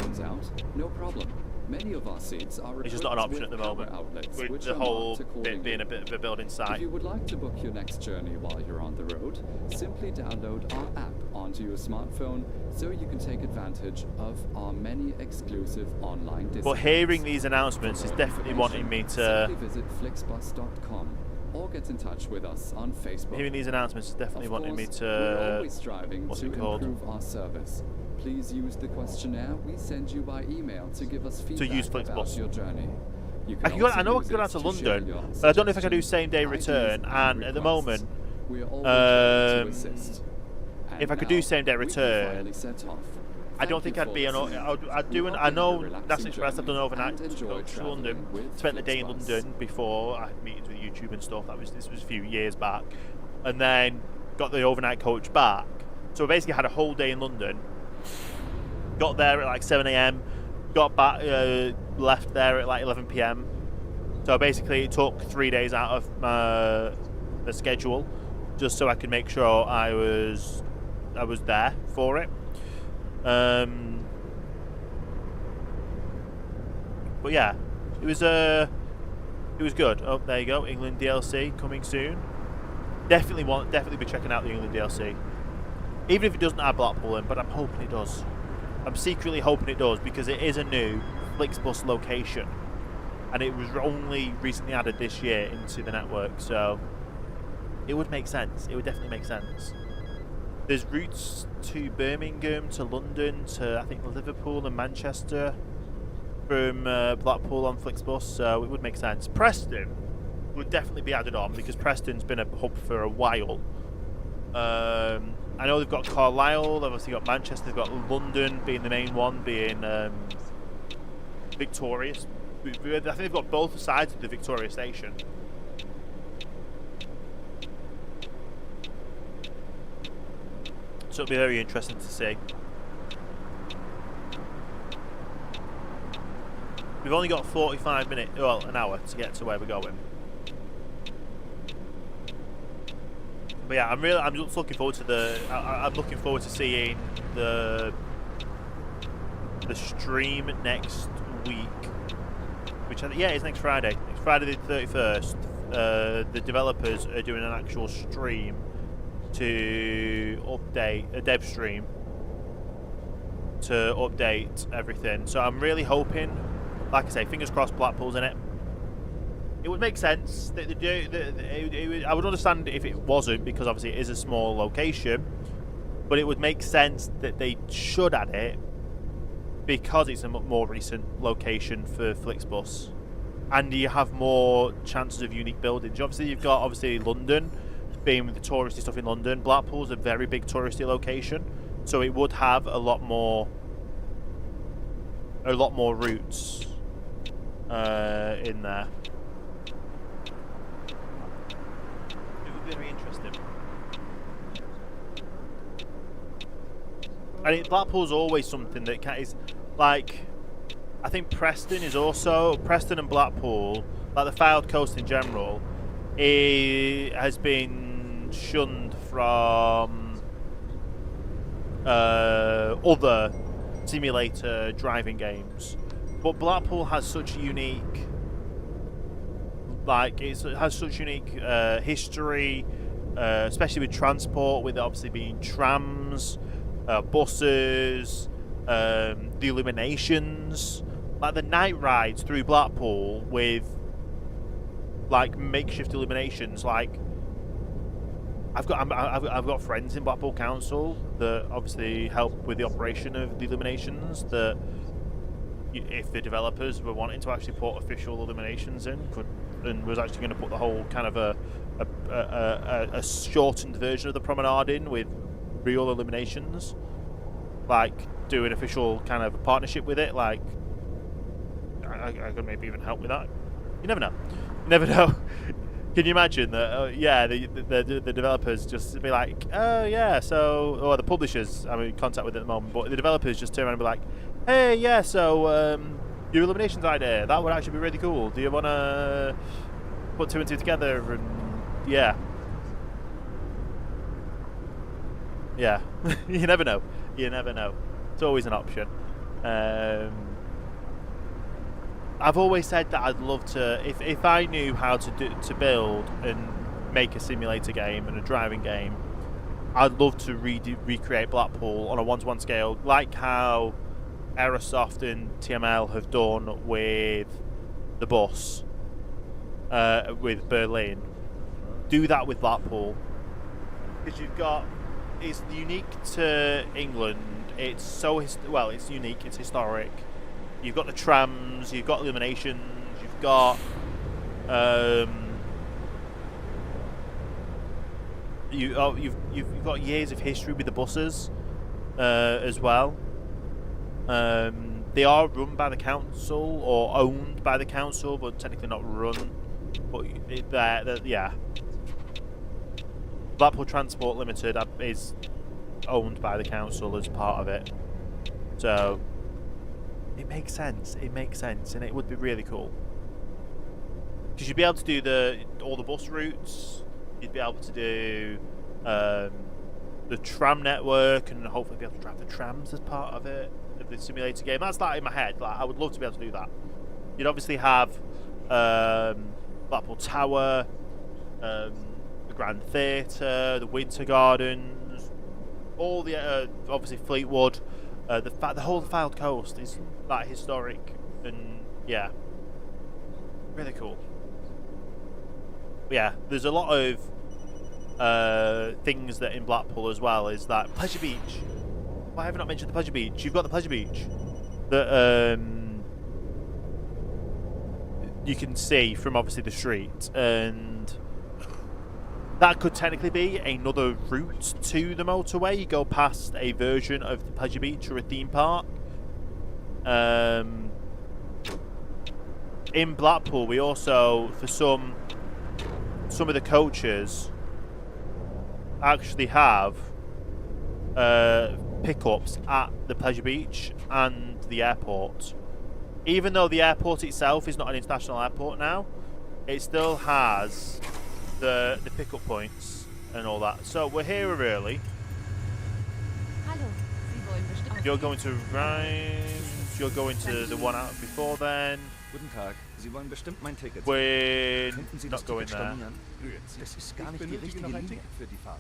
problem. Many of our seats are it's just not an option at the moment, with the whole bit being a bit of a building site. If you would like to book your next journey while you're on the road, simply download our app onto your smartphone so you can take advantage of our many exclusive online discounts. But hearing these announcements is definitely wanting me to visit flixbus.com or get in touch with us on Facebook. Hearing these announcements is definitely wanting me to we're always striving to improve our service. Please use the questionnaire we send you by email to give us feedback about your journey. I know I can go down to London, but I don't know if I can do same day return. And at the moment, if I could do same day return, I don't think I'd be on. I'd do. I know National Express. I've done overnight to London. Spent the day in London before. I had meetings with YouTube and stuff. This was a few years back, and then got the overnight coach back. So I basically had a whole day in London. Got there at like 7 AM, got back, left there at like 11 PM. So basically it took 3 days out of the schedule just so I could make sure I was there for it. But yeah, it was good. Oh, there you go, England DLC coming soon. Definitely be checking out the England DLC. Even if it doesn't have Blackpool in, but I'm hoping it does. I'm secretly hoping it does because it is a new Flixbus location. And it was only recently added this year into the network, so it would make sense. It would definitely make sense. There's routes to Birmingham, to London, to I think Liverpool and Manchester from Blackpool on Flixbus, so it would make sense. Preston would definitely be added on because Preston's been a hub for a while. I know they've got Carlisle, they've obviously got Manchester, they've got London being the main one, being Victorious. I think they've got both sides of the Victoria station. So it'll be very interesting to see. We've only got 45 minutes, well, an hour to get to where we're going. But yeah, I'm just looking forward to I'm looking forward to seeing the stream next week, which is next Friday. Next Friday the 31st. The developers are doing an actual stream to update a dev stream to update everything. So I'm really hoping, like I say, fingers crossed, Blackpool's in it. It would make sense that I would understand if it wasn't, because obviously it is a small location, but it would make sense that they should add it because it's a more recent location for Flixbus, and you have more chances of unique buildings. Obviously, you've got London, being with the touristy stuff in London. Blackpool's a very big touristy location, so it would have a lot more routes in there. It would be very interesting. I mean, Blackpool's always something that is like, I think Preston and Blackpool, like the Fylde Coast in general, has been shunned from other simulator driving games. But Blackpool has such unique, history, especially with transport, with it obviously being trams, buses, the illuminations, like the night rides through Blackpool with like makeshift illuminations. Like I've got friends in Blackpool Council that obviously help with the operation of the illuminations. That if the developers were wanting to actually put official illuminations in, and was actually going to put the whole kind of a shortened version of the promenade in with real illuminations, like do an official kind of partnership with it, like I could maybe even help with that. You never know. You never know. Can you imagine that? Yeah, the developers just be like, oh yeah, so, or the publishers I'm in contact with at the moment, but the developers just turn around and be like, hey, yeah, so your illuminations idea, that would actually be really cool. Do you want to put 2 and 2 together? And yeah. Yeah. You never know. You never know. It's always an option. I've always said that I'd love to, if I knew how to build and make a simulator game and a driving game, I'd love to recreate Blackpool on a 1-to-1 scale, like how Aerosoft and TML have done with the bus, with Berlin. Do that with Blackpool, because it's unique to England. It's so it's unique. It's historic. You've got the trams. You've got illuminations. You've got you've got years of history with the buses as well. They are run by the council or owned by the council, but technically not run. But yeah. Blackpool Transport Limited is owned by the council as part of it, so it makes sense. It makes sense, and it would be really cool because you'd be able to do all the bus routes. You'd be able to do the tram network, and hopefully be able to drive the trams as part of it, of the simulator game. That's that in my head. Like, I would love to be able to do that. You'd obviously have Blackpool Tower, the Grand Theatre, the Winter Gardens, all the obviously Fleetwood. The whole Fylde Coast is like historic, and yeah, really cool. But yeah, there's a lot of things that in Blackpool as well is that Pleasure Beach. Why have I not mentioned the Pleasure Beach? You've got the Pleasure Beach that you can see from obviously the street, and that could technically be another route to the motorway. You go past a version of the Pleasure Beach or a theme park. In Blackpool, we also, for some of the coaches, actually have pickups at the Pleasure Beach and the airport. Even though the airport itself is not an international airport now, it still has the pickup points and all that. So we're here early. Hallo, Sie wollen bestimmt. You're going to Rhymes. You're going to the one out before then. Guten Tag. Sie wollen bestimmt mein Ticket. We're Könnten Sie not das going Ticket there. stornieren? Das ist gar nicht die richtige Linie für die Fahrt.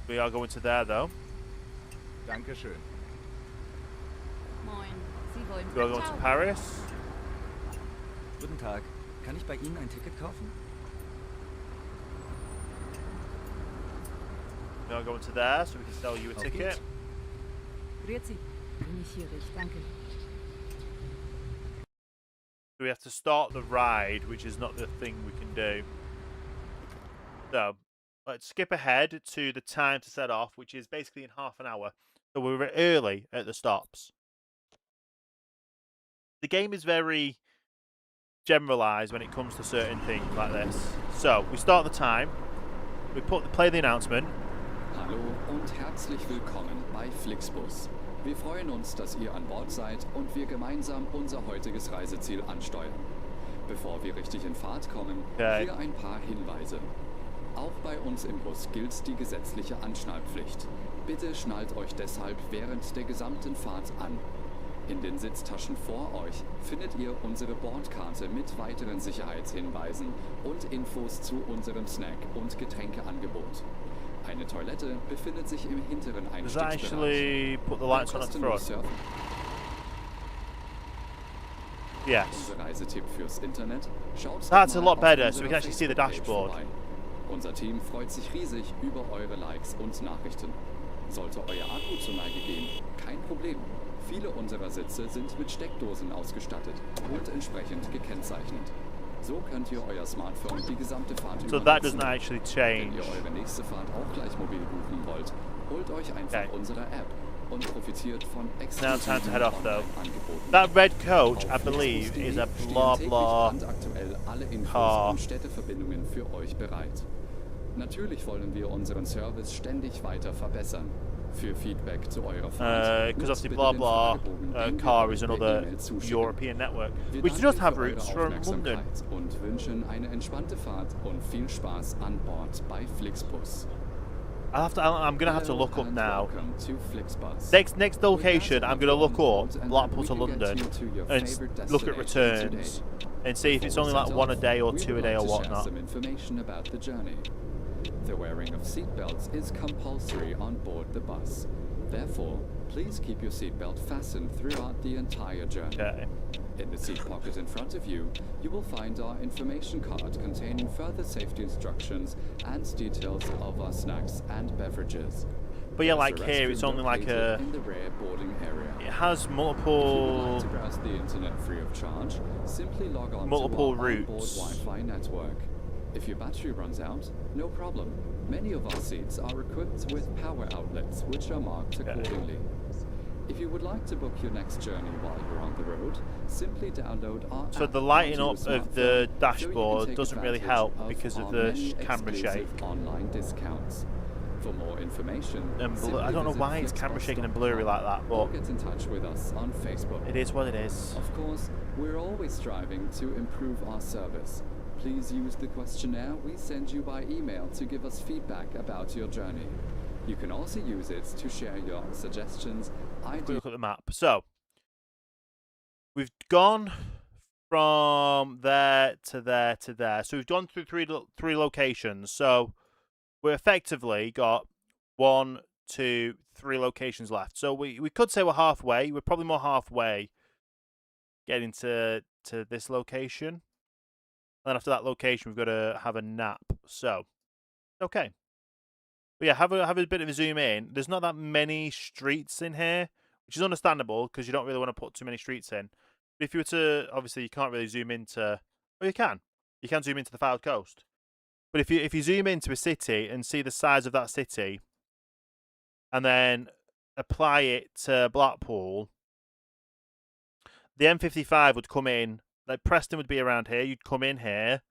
We are going to there though. Dankeschön. Moin, Sie wollen We're going to Paris. Guten Tag. Kann ich bei Ihnen ein Ticket kaufen? We are going to there, so we can sell you a Auf ticket. geht's. Grüezi. Initiiere ich, danke. So we have to start the ride, which is not the thing we can do. So let's skip ahead to the time to set off, which is basically in half an hour. So we're early at the stops. The game is very generalized when it comes to certain things like this. So we start the time, we play the announcement. Hallo und herzlich willkommen bei Flixbus. Wir freuen uns, dass ihr an Bord seid und wir gemeinsam unser heutiges Reiseziel ansteuern. Bevor wir richtig in Fahrt kommen, hier ein paar Hinweise. Auch bei uns im Bus gilt die gesetzliche Anschnallpflicht. Bitte schnallt euch deshalb während der gesamten Fahrt an. In den Sitztaschen vor euch findet ihr unsere Bordkarte mit weiteren Sicherheitshinweisen und Infos zu unserem Snack- und Getränkeangebot. Eine Toilette befindet sich im hinteren Einstiegsbereich. Put the lights on at the front? Yes. Unser Reisetipp fürs Internet. Schaut That's a mal lot better, auf so we unserer can actually see the Facebook-Page dashboard. vorbei. Unser Team freut sich riesig über eure Likes und Nachrichten. Sollte euer Akku zur Neige gehen, kein Problem. Viele unserer Sitze sind mit Steckdosen ausgestattet und entsprechend gekennzeichnet. So könnt ihr euer Smartphone die gesamte Fahrt über So that doesn't nutzen. actually Wenn change. ihr eure nächste Fahrt auch gleich mobil buchen wollt, holt euch einfach unsere App und profitiert von Now time to head off though. Angeboten. That red coach, I Auf believe, Flixbus.de is a stehen blah täglich blah. brandaktuell alle Infos car. und Städteverbindungen für euch bereit. Natürlich wollen wir unseren Service ständig weiter verbessern. Für Feedback zu eurer Fahrt. Because nutzt obviously bitte blah den blah Fragebogen, den wir car euch is per another E-Mail zuschicken. European network, Wir which danken does have für eure routes from London. Aufmerksamkeit und wünschen eine entspannte Fahrt und viel Spaß an Bord bei Flixbus. I'm gonna have to Hello look up and now. welcome to Flixbus. Next location, I'm gonna look up And Blackpool we to can get London you to your and favorite look at destination returns today. and see if it's Before only we like set one a off, day or we two a would day like or to share whatnot. some information about the journey. The wearing of seatbelts is compulsory on board the bus. Therefore, please keep your seatbelt fastened throughout the entire journey. Okay. In the seat pocket in front of you, you will find our information card containing further safety instructions and details of our snacks and beverages. But yeah, There's like a here, it's restroom only like located a. in the rear boarding area. It has If you would multiple. like to browse the internet free of charge, simply log on Multiple to our onboard routes. Wi-Fi network. If your battery runs out, no problem. Many of our seats are equipped with power outlets, which are marked accordingly. If you would like to book your next journey while you're on the road, simply download our So app the lighting onto your up of the smartphone dashboard so you can take doesn't really advantage help because of our the many camera exclusive shake. online discounts. For more information, I don't know why it's camera shaking and blurry like that, or but get in touch with us on Facebook. it is what it is. Of course, we're always striving to improve our service. Please use the questionnaire we send you by email to give us feedback about your journey. You can also use it to share your suggestions, Quick ideas. look at the map. So we've gone from there to there to there. So we've gone through three locations. So we effectively got 1, 2, 3 locations left. So we could say we're halfway. We're probably more halfway getting to this location. And then after that location, we've got to have a nap. So okay. But yeah, have a bit of a zoom in. There's not that many streets in here, which is understandable because you don't really want to put too many streets in. But if you were to, obviously, you can't really zoom into. Well, you can. You can zoom into the Fylde Coast. But if you zoom into a city and see the size of that city, and then apply it to Blackpool, the M55 would come in. Like Preston would be around here. You'd come in here,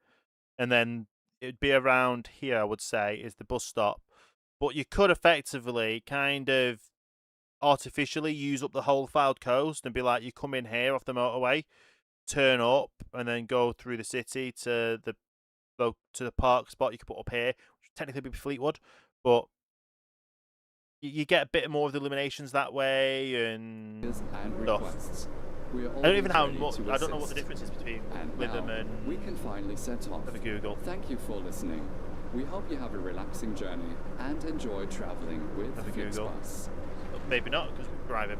and then it'd be around here. I would say is the bus stop. But you could effectively kind of artificially use up the whole Fylde Coast and be like, you come in here off the motorway, turn up, and then go through the city to the park spot you could put up here, which would technically be Fleetwood, but you get a bit more of the illuminations that way and stuff. Requests. I don't even have much. I don't know what the difference is between Lytham now, and we can finally set off. have a Google. Thank you for listening. We hope you have a relaxing journey and enjoy traveling with Have a Google. Flixbus. Maybe not because we're driving.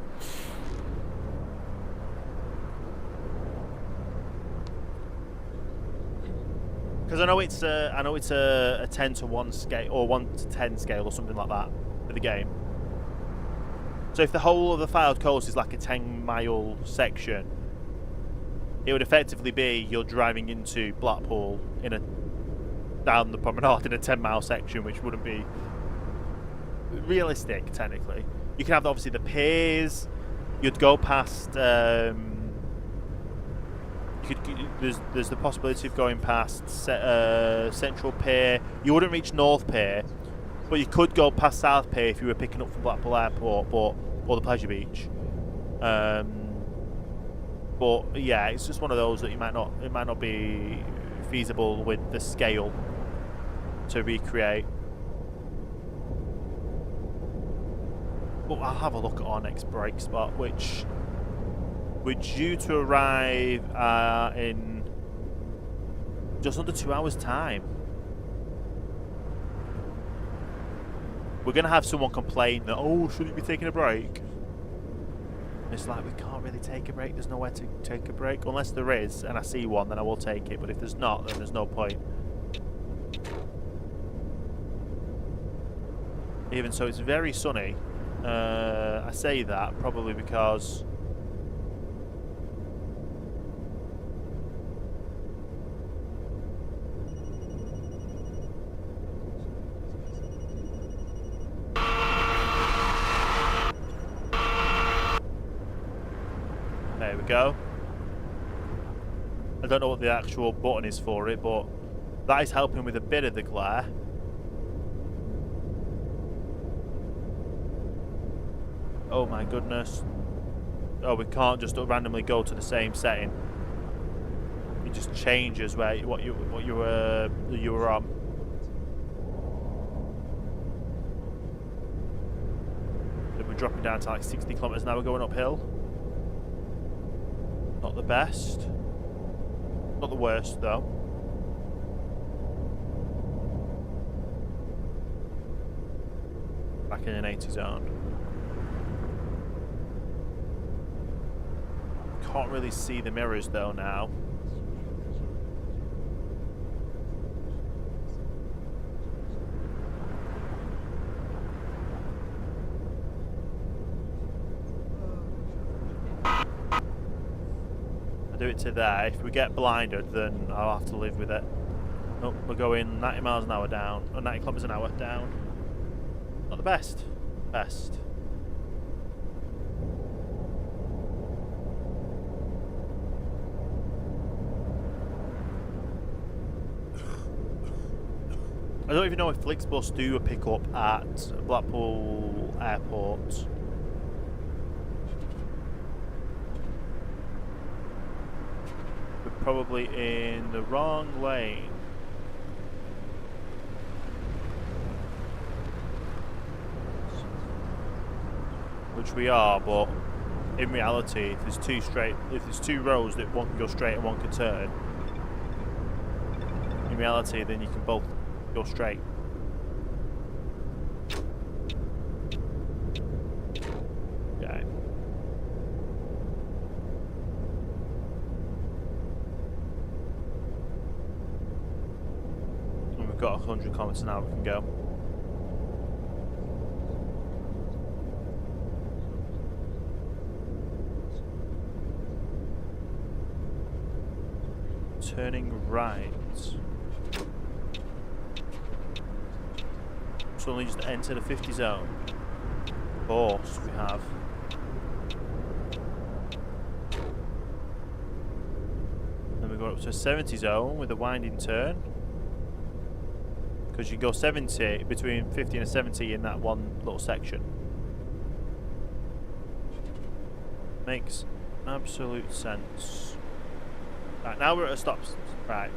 Because I know it's a 10 to 1 scale or 1 to 10 scale or something like that for the game. So if the whole of the Fylde Coast is like a 10-mile section, it would effectively be you're driving into Blackpool down the promenade in a 10-mile section, which wouldn't be realistic technically. You can have obviously the piers. You'd go past. There's the possibility of going past Central Pier. You wouldn't reach North Pier, but you could go past South Pier if you were picking up from Blackpool Airport, or the Pleasure Beach. But yeah, it's just one of those that it might not be feasible with the scale to recreate. But I'll have a look at our next break spot, which we're due to arrive in just under 2 hours' time. We're going to have someone complain that, oh, shouldn't you be taking a break? And it's like, we can't really take a break. There's nowhere to take a break. Unless there is, and I see one, then I will take it. But if there's not, then there's no point. Even so, it's very sunny. I say that probably because there we go. I don't know what the actual button is for it, but that is helping with a bit of the glare. Oh my goodness. Oh, we can't just randomly go to the same setting. It just changes what you were on. Then we're dropping down to like 60 kilometers an hour going uphill. Not the best. Not the worst though. Back in an 80 zone. Can't really see the mirrors though now. I do it to there. If we get blinded, then I'll have to live with it. Oh, we're going 90 miles an hour down, or 90 kilometers an hour down. Not the best. Best. I don't even know if Flixbus do a pick-up at Blackpool Airport. We're probably in the wrong lane. Which we are, but in reality, if there's two roads that one can go straight and one can turn, in reality, then you can both go straight. Okay. And we've got 100 kilometers an hour we can go. Turning right. Only just enter the 50 zone. Of course we have. Then we go up to a 70 zone with a winding turn. Because you go 70, between 50 and a 70 in that one little section. Makes absolute sense. Right, now we're at a stop. Right.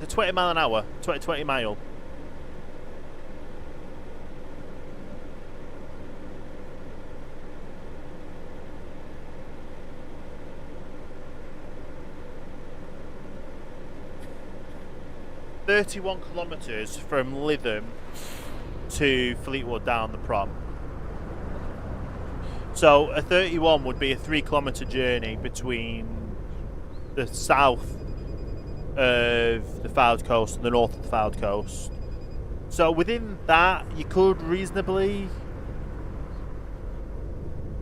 The 20 mile an hour, 20 mile. "31 kilometres from Lytham to Fleetwood down the prom." So a 31 would be a 3-kilometre journey between the south of the Fylde Coast and the north of the Fylde Coast. So within that, you could reasonably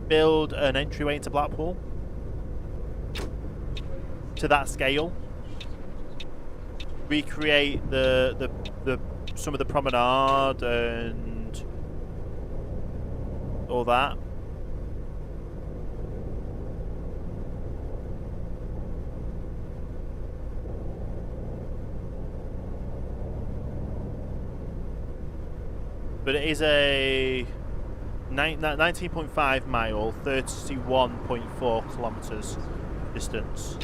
build an entryway into Blackpool to that scale. Recreate some of the promenade and all that. But it is a 19.5 mile, 31.4 kilometres distance.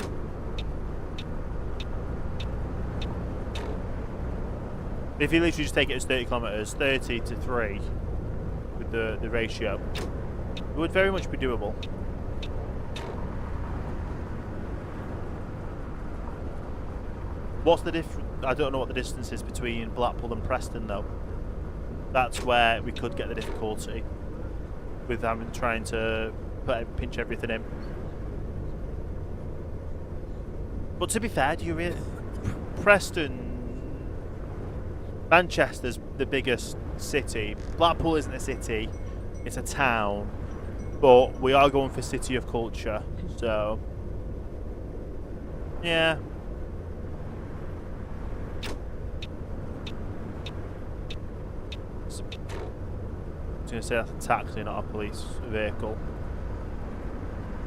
If you literally just take it as 30 kilometres, 30 to 3 with the ratio, it would very much be doable. What's the difference? I don't know what the distance is between Blackpool and Preston though. That's where we could get the difficulty with trying to pinch everything in. But to be fair, Preston, Manchester's the biggest city. Blackpool isn't a city, it's a town. But we are going for city of culture, so yeah. I was going to say that's a taxi, not a police vehicle.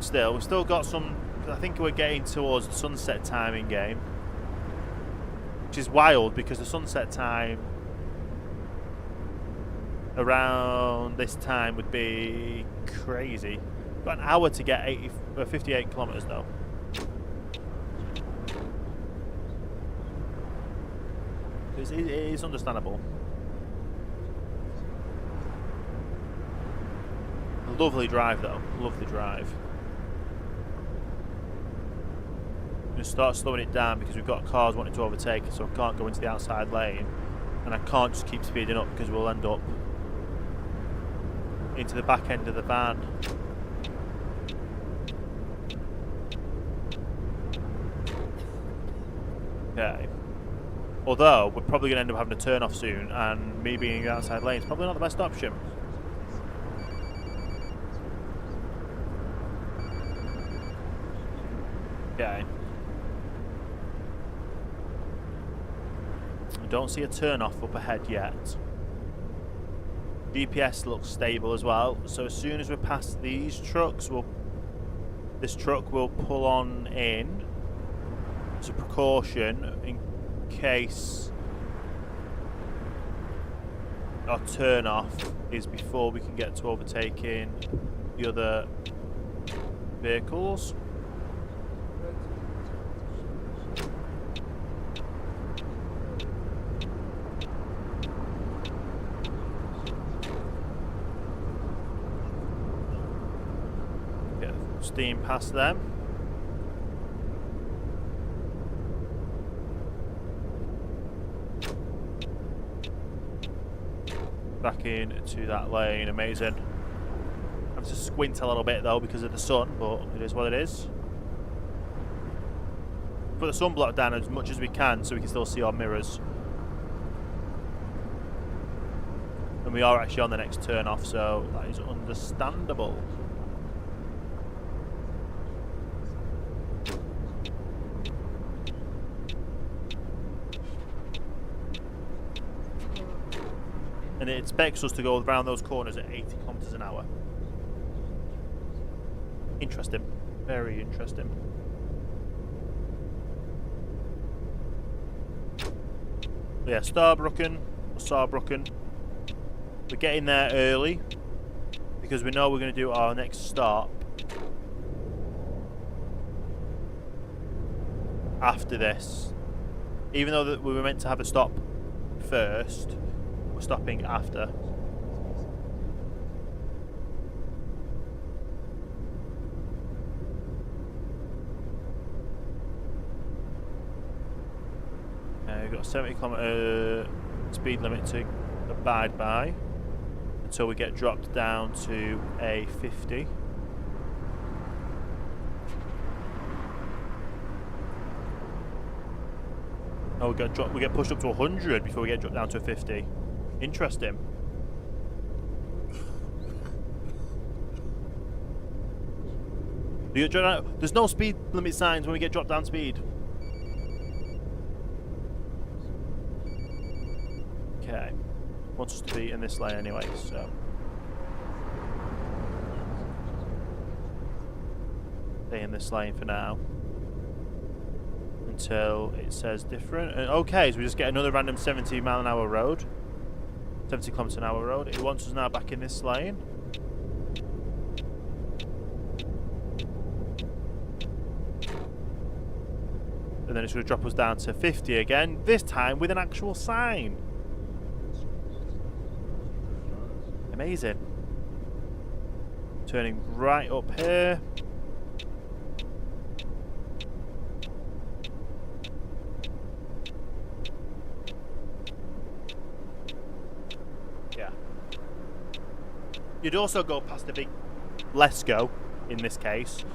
Still, we've still got some. I think we're getting towards the sunset time in game, which is wild because the sunset time around this time would be crazy. We've got an hour to get 58 kilometres though. It is understandable. Lovely drive though, lovely drive. I'm going to start slowing it down because we've got cars wanting to overtake, so I can't go into the outside lane. And I can't just keep speeding up because we'll end up into the back end of the van. Okay. Although, we're probably going to end up having to turn off soon, and me being in the outside lane is probably not the best option. Okay. I don't see a turn-off up ahead yet. GPS looks stable as well, so as soon as we're past these trucks, this truck will pull on in as a precaution in case our turn-off is before we can get to overtaking the other vehicles. Steam past them. Back into that lane, amazing. I have to squint a little bit though because of the sun, but it is what it is. Put the sunblock down as much as we can so we can still see our mirrors. And we are actually on the next turn off, so that is understandable. And it expects us to go around those corners at 80 kilometers an hour. Interesting. Very interesting. Yeah, Saarbrücken. We're getting there early because we know we're going to do our next stop after this. Even though that we were meant to have a stop first, we're stopping after. We've got a 70 kilometre speed limit to abide by until we get dropped down to a 50. Oh, we get pushed up to 100 before we get dropped down to 50. Interesting. There's no speed limit signs when we get dropped down speed. Okay. Wants us to be in this lane anyway, so. Stay in this lane for now. Until it says different. Okay, so we just get another random 70 mile an hour road. 70 kilometers an hour road. It wants us now back in this lane. And then it's going to drop us down to 50 again, this time with an actual sign. Amazing. Turning right up here. Yeah. You'd also go past the big Let's Go, in this case,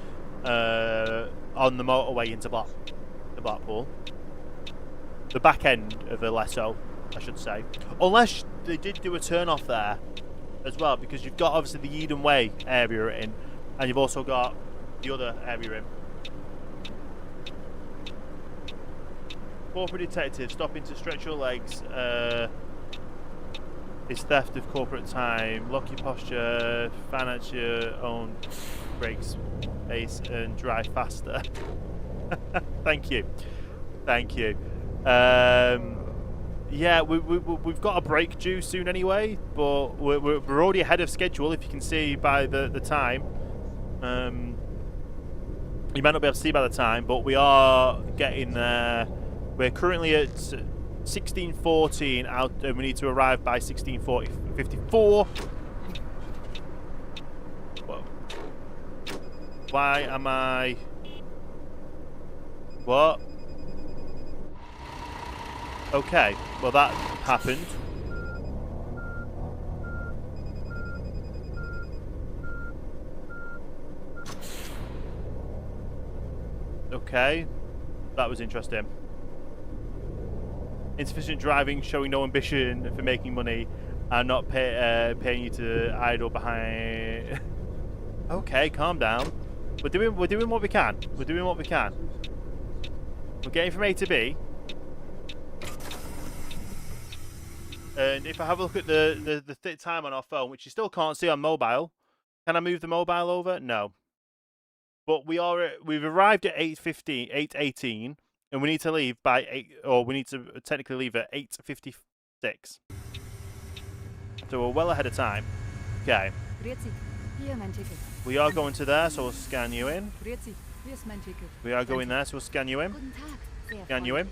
on the motorway into Blackpool. The back end of the Lesso, I should say. Unless they did do a turn off there as well, because you've got obviously the Eden Way area in, and you've also got the other area in. Corporate detective stopping to stretch your legs. Is theft of corporate time. Lock your posture. Finance your own brakes, pace, and drive faster. Thank you. Thank you. Yeah, we've got a break due soon anyway, but we're already ahead of schedule, if you can see by the time. You might not be able to see by the time, but we are getting there. We're currently at 16:14 out, and we need to arrive by 16:54. Whoa. Why am I... What? Okay, well that happened. Okay, that was interesting. Insufficient driving, showing no ambition for making money, and not paying you to idle behind. Okay, calm down. We're doing what we can. We're doing what we can. We're getting from A to B. And if I have a look at the time on our phone, which you still can't see on mobile, can I move the mobile over? No. But we've arrived at 8:18, and we need to leave by 8, or we need to technically leave at 8:56. So we're well ahead of time. Okay. We are going to there, so we'll scan you in. We are going there, so we'll scan you in. Scan you in.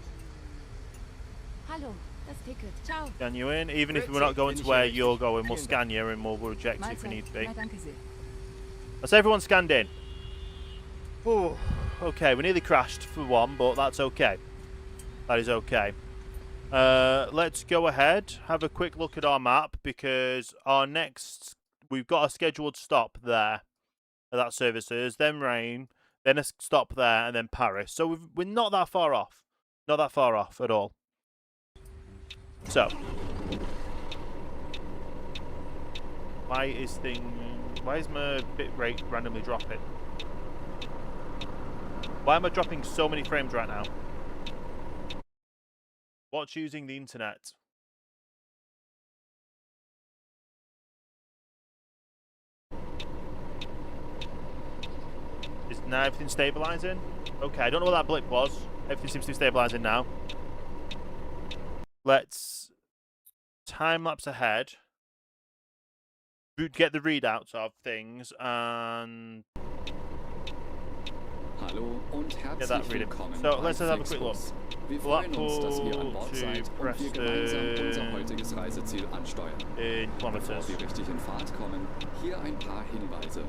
Hallo, das Ticket. Ciao. Scan you in. Even if we're not going to where you're going, we'll scan you and we'll reject you if we need to be. That's everyone scanned in. Ooh, okay, we nearly crashed for one, but that's okay. That is okay. Let's go ahead, have a quick look at our map, because our next... We've got a scheduled stop there at that services, then Rain, then a stop there, and then Paris. So we're not that far off. Not that far off at all. So. Why is my bit rate randomly dropping? Why am I dropping so many frames right now? What's using the internet? Is now everything stabilizing? Okay, I don't know what that blip was. Everything seems to be stabilizing now. Let's time lapse ahead. Get the readouts of things and Hallo und herzlich willkommen. So let's have a quick look. Wir freuen uns, dass ihr an Bord seid und wir gemeinsam unser heutiges Reiseziel ansteuern. Bevor wir richtig in Fahrt kommen, hier ein paar Hinweise.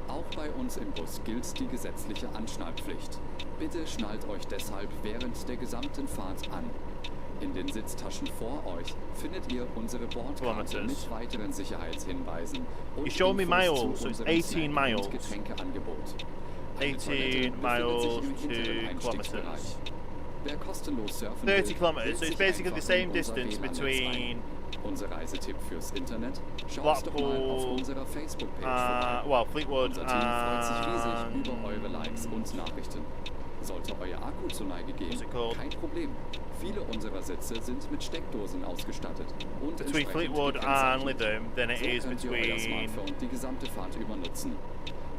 Auch bei uns im Bus gilt die gesetzliche Anschnallpflicht. Bitte schnallt euch deshalb während der gesamten Fahrt an. In den Sitztaschen vor euch findet ihr unsere Bordkarte mit weiteren Sicherheitshinweisen und show me miles, so it's 18 miles. Getränkeangebot. 18 miles to kilometers. Wer kostenlos surfen 30 will, kilometers, wählt so it's sich basically the einfach same in unser distance WLAN-Netz between ein. Unser Reisetipp fürs Internet? Schaut doch mal Blackpool, auf unserer Facebook-Page vorbei. well, Fleetwood Unser Team freut sich riesig and über eure Likes und Nachrichten. Sollte euer Akku zur Neige gehen, What's it called? kein Problem. Viele unserer Sitze sind mit Steckdosen ausgestattet und between entsprechend Fleetwood and gekennzeichnet. Lytham than it So is könnt ihr euer between Smartphone die gesamte Fahrt über nutzen.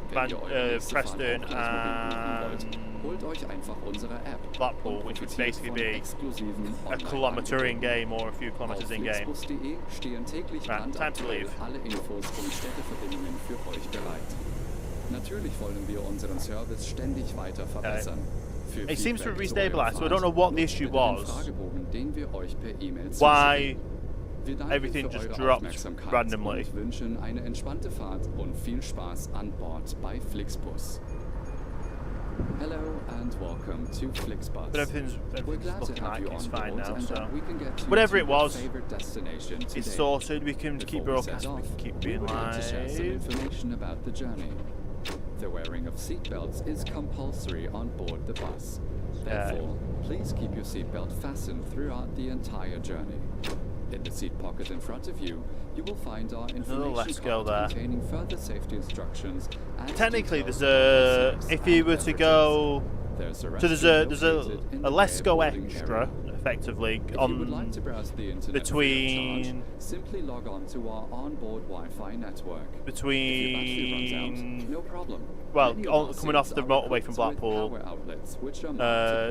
Wenn Van, ihr eure nächste Preston Fahrt auch gleich mobil buchen wollt, and holt euch einfach unsere App Blackpool, und which would profitiert basically von be exklusiven a kilometre in game or a few Auf kilometers in game. flixbus.de stehen täglich Right, time to brandaktuell leave. alle Infos und Städteverbindungen für euch bereit. Natürlich wollen wir unseren Service ständig weiter verbessern. Für It seems to have Feedback zu eurer restabilized, so I don't know Fahrt what the nutzt issue bitte den was. Fragebogen, den wir euch per E-Mail Why zuschicken. Wir danken everything für just eure dropped Aufmerksamkeit randomly. und wünschen eine entspannte Fahrt und viel Spaß an Bord bei Flixbus. Hello and welcome to Flixbus. But everything's We're glad to looking have like you it's on fine board now, and so that we can get you whatever to it your was, favorite destination today. it's sorted. We can Before keep we broadcasting, set we off, can keep we being would like to share some live. information about the journey. The wearing of seatbelts is compulsory on board the bus. Therefore, please keep your seatbelt fastened throughout the entire journey. In the seat pocket in front of you, you will find our information let's go card there. containing further safety instructions and Technically, details there's about a snacks if you and were to beverages. go, There's so restroom there's located in a the Let's rear Go boarding extra, area. effectively If you would like to on browse the internet between- free of charge, simply log on to our onboard Wi-Fi network. If your battery runs between. out, no problem. Well, Many of on- our coming off seats the are motorway equipped from with Blackpool, power outlets, which are marked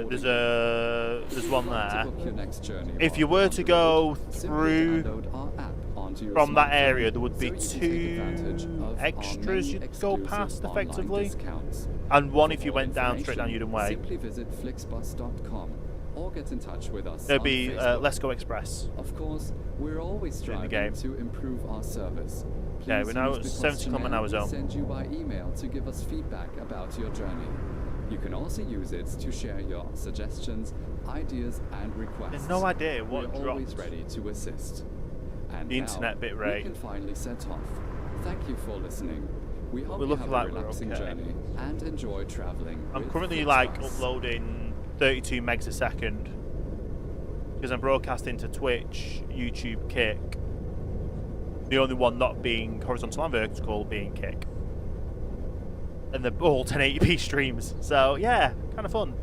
There's accordingly. If there's you one would like to there. book your next journey If while you were on to the go road, simply through download our app onto your from that smartphone area, there would be so you can take advantage two of our extras many you'd go exclusive past online effectively, discounts. and one For if you more went down straight down information, Uden Way. Simply visit flixbus.com or get in touch with us There'd on be Facebook. Let's Go Express. Of course, we're always In the striving game. to improve our service. Okay, Please we're now use at the 70 km an hour questionnaire we zone. send you by email to give us feedback about your journey. You can also use it to share your suggestions, ideas, and requests. There's no idea what We're always dropped. ready to assist. And The now, internet bit rate. we can finally set off. Thank you for listening. We hope We're you looking have like a we're relaxing okay. journey and enjoy traveling. I'm with currently Flixbus. like uploading 32 megs a second because I'm broadcasting to Twitch, YouTube, Kick. The only one not being horizontal and vertical being Kick, and they're all 1080p streams. So yeah, kind of fun.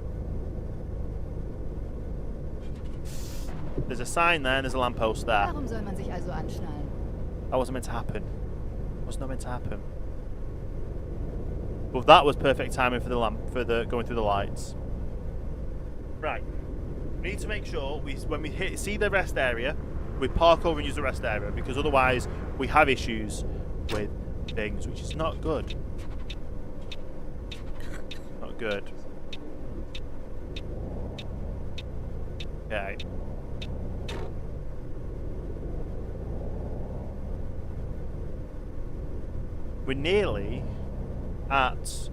There's a sign there and there's a lamppost there. Warum soll man sich also anschnallen? That wasn't meant to happen. Was not meant to happen. But that was perfect timing for the going through the lights. Right. We need to make sure when we see the rest area, we park over and use the rest area, because otherwise we have issues with things, which is not good. Not good. Okay. We're nearly at,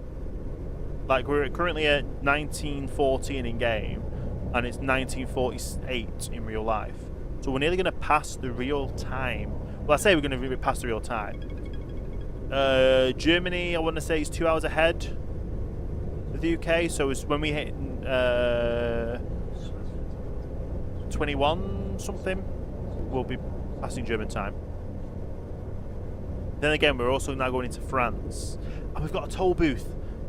like, we're currently at 1914 in game, and it's 1948 in real life. So we're nearly going to pass the real time. Well, I say we're going to pass the real time. Germany, I want to say, is 2 hours ahead of the UK. So it's when we hit 21 something, we'll be passing German time. Then again, we're also now going into France, and we've got a toll booth.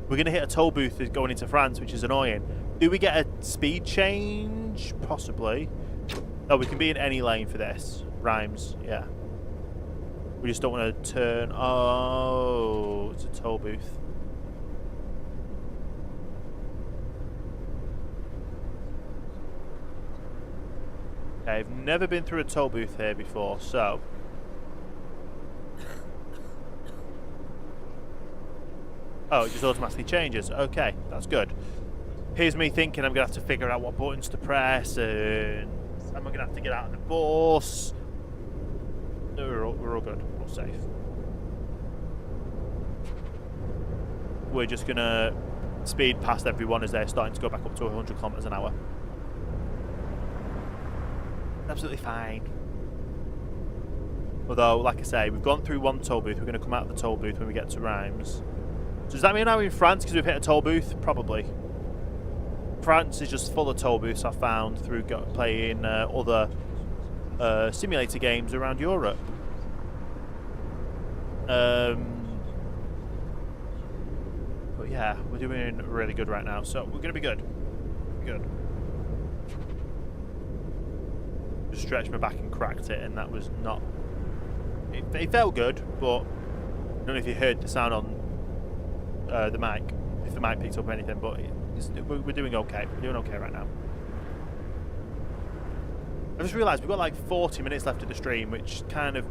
We're going to hit a toll booth going into France, which is annoying. Do we get a speed change? Possibly. Oh, we can be in any lane for this. Rhymes, yeah. We just don't want to turn. Oh, it's a toll booth. Okay, I've never been through a toll booth here before, so. Oh, it just automatically changes. Okay, that's good. Here's me thinking I'm going to have to figure out what buttons to press, and am I going to have to get out of the bus? No, we're all good. We're all safe. We're just going to speed past everyone as they're starting to go back up to 100 kilometers an hour. Absolutely fine. Although, like I say, we've gone through one toll booth. We're going to come out of the toll booth when we get to Rhymes. So does that mean now we're in France because we've hit a toll booth? Probably. France is just full of toll booths I found through playing other simulator games around Europe. But yeah, we're doing really good right now, so we're going to be good. Good. Just stretched my back and cracked it, and that was not... It felt good, but I don't know if you heard the sound on the mic, if the mic picked up anything, but we're doing okay. We're doing okay right now. I just realised we've got like 40 minutes left of the stream, which kind of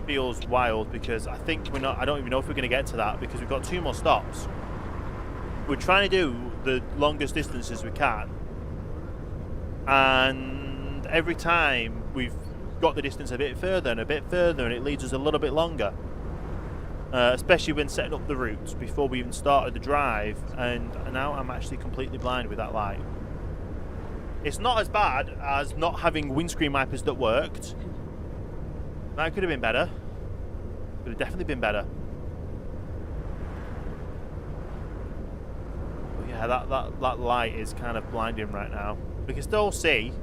feels wild because I think we're not... I don't even know if we're going to get to that because we've got 2 more stops. We're trying to do the longest distances we can, and every time we've got the distance a bit further and a bit further, and it leads us a little bit longer. Especially when setting up the routes before we even started the drive, and now I'm actually completely blind with that light. It's not as bad as not having windscreen wipers that worked. That could have been better. Could have definitely been better. But yeah, that light is kind of blinding right now. We can still see,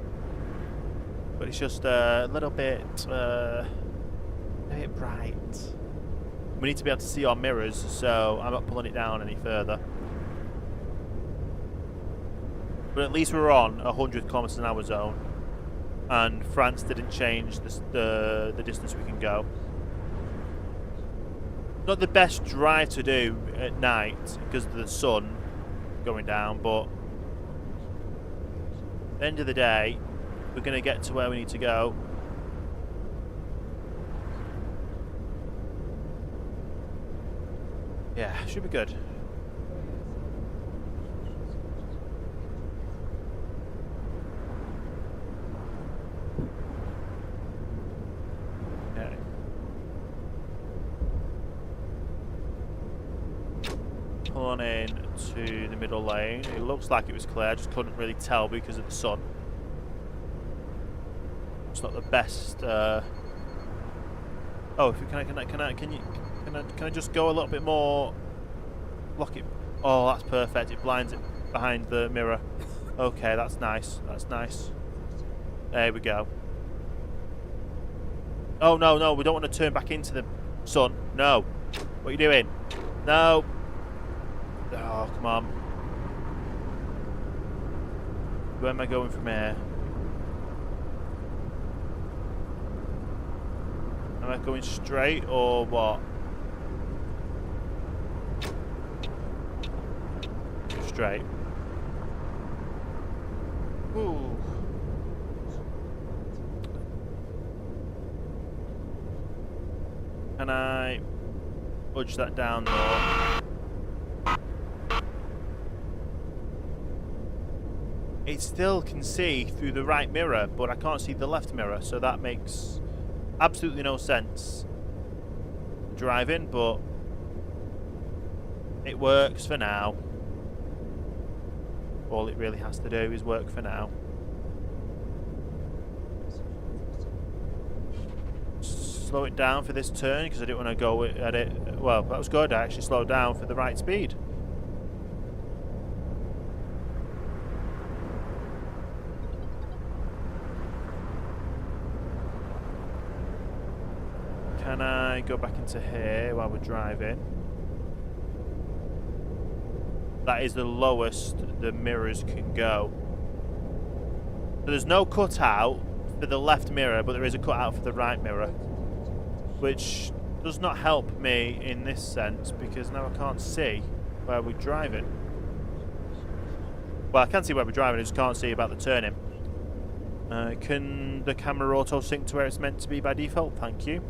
but it's just a little bit bright. We need to be able to see our mirrors, so I'm not pulling it down any further. But at least we're on 100 km/h zone, and France didn't change the distance we can go. Not the best drive to do at night because of the sun going down, but at the end of the day, we're going to get to where we need to go. Yeah, should be good. Okay. Pulling in to the middle lane. It looks like it was clear, I just couldn't really tell because of the sun. It's not the best. Oh, if you can I just go a little bit more? Lock it. Oh, that's perfect. It blinds it behind the mirror. Okay, that's nice. That's nice. There we go. Oh no, no, we don't want to turn back into the sun. No. What are you doing? No. Oh, come on. Where am I going from here? Am I going straight or what? Straight. Ooh. Can I budge that down though? It still can see through the right mirror, but I can't see the left mirror, so that makes absolutely no sense driving, but it works for now. All it really has to do is work for now. Slow it down for this turn because I didn't want to go at it. Well, that was good. I actually slowed down for the right speed. Can I go back into here while we're driving? That is the lowest the mirrors can go. So there's no cutout for the left mirror, but there is a cutout for the right mirror, which does not help me in this sense because now I can't see where we're driving. Well, I can see where we're driving, I just can't see about the turning. Can the camera auto sync to where it's meant to be by default? Thank you.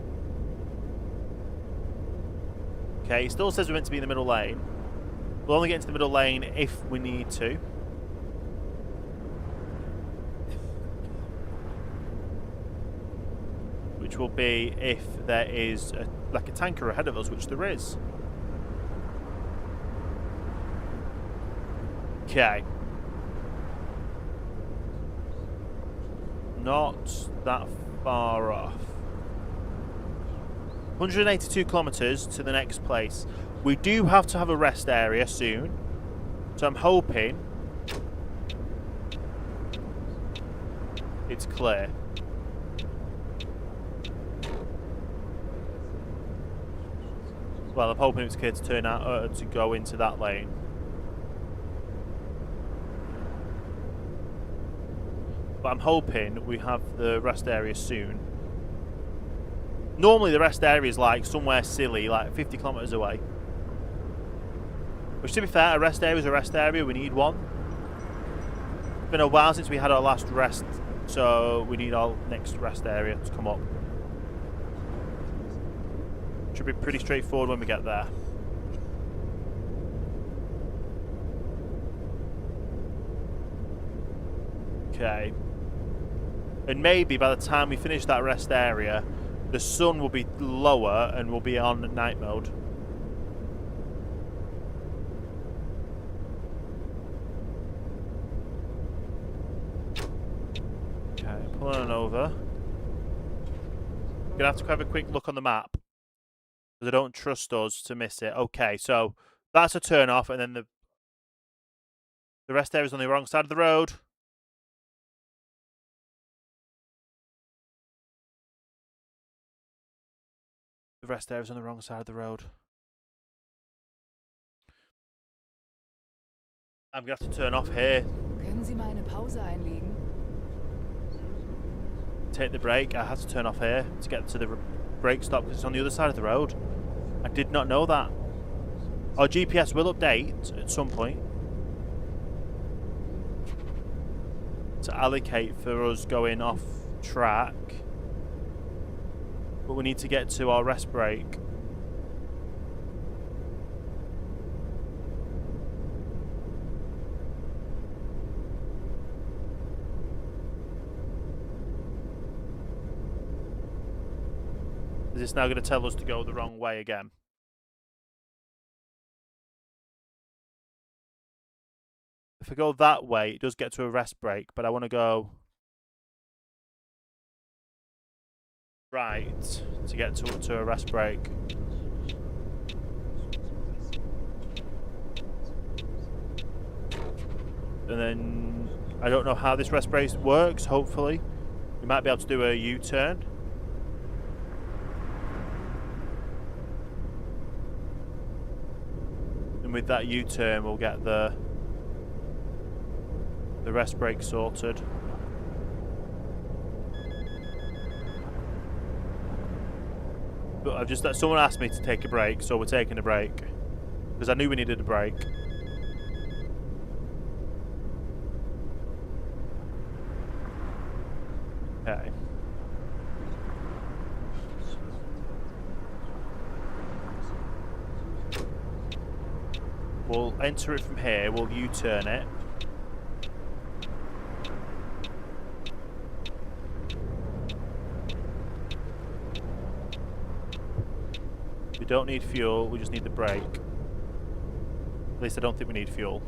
Okay, it still says we're meant to be in the middle lane. We'll only get into the middle lane if we need to. Which will be if there is like a tanker ahead of us, which there is. Okay. Not that far off. 182 kilometers to the next place. We do have to have a rest area soon, so I'm hoping it's clear. Well, I'm hoping it's clear to turn out to go into that lane. But I'm hoping we have the rest area soon. Normally the rest area is like somewhere silly, like 50 kilometers away. Which, to be fair, a rest area is a rest area. We need one. It's been a while since we had our last rest, so we need our next rest area to come up. Should be pretty straightforward when we get there. Okay. And maybe by the time we finish that rest area, the sun will be lower and we'll be on night mode. Okay, pulling on over. Gonna have to have a quick look on the map, because I don't trust us to miss it. Okay, so that's a turn off, and then the rest area is on the wrong side of the road. The rest area is on the wrong side of the road. I'm going to have to turn off here. Können Sie mal eine Pause einlegen? Take the brake. I had to turn off here to get to the brake stop because it's on the other side of the road. I did not know that. Our GPS will update at some point to allocate for us going off track. But we need to get to our rest break. Is this now going to tell us to go the wrong way again? If I go that way, it does get to a rest break, but I want to go right to get to a rest break. And then I don't know how this rest break works. Hopefully we might be able to do a U-turn. And with that U-turn we'll get the rest break sorted. But I've just someone asked me to take a break, so we're taking a break because I knew we needed a break. Okay. We'll enter it from here. We'll U-turn it. We don't need fuel, we just need the brake. At least I don't think we need fuel.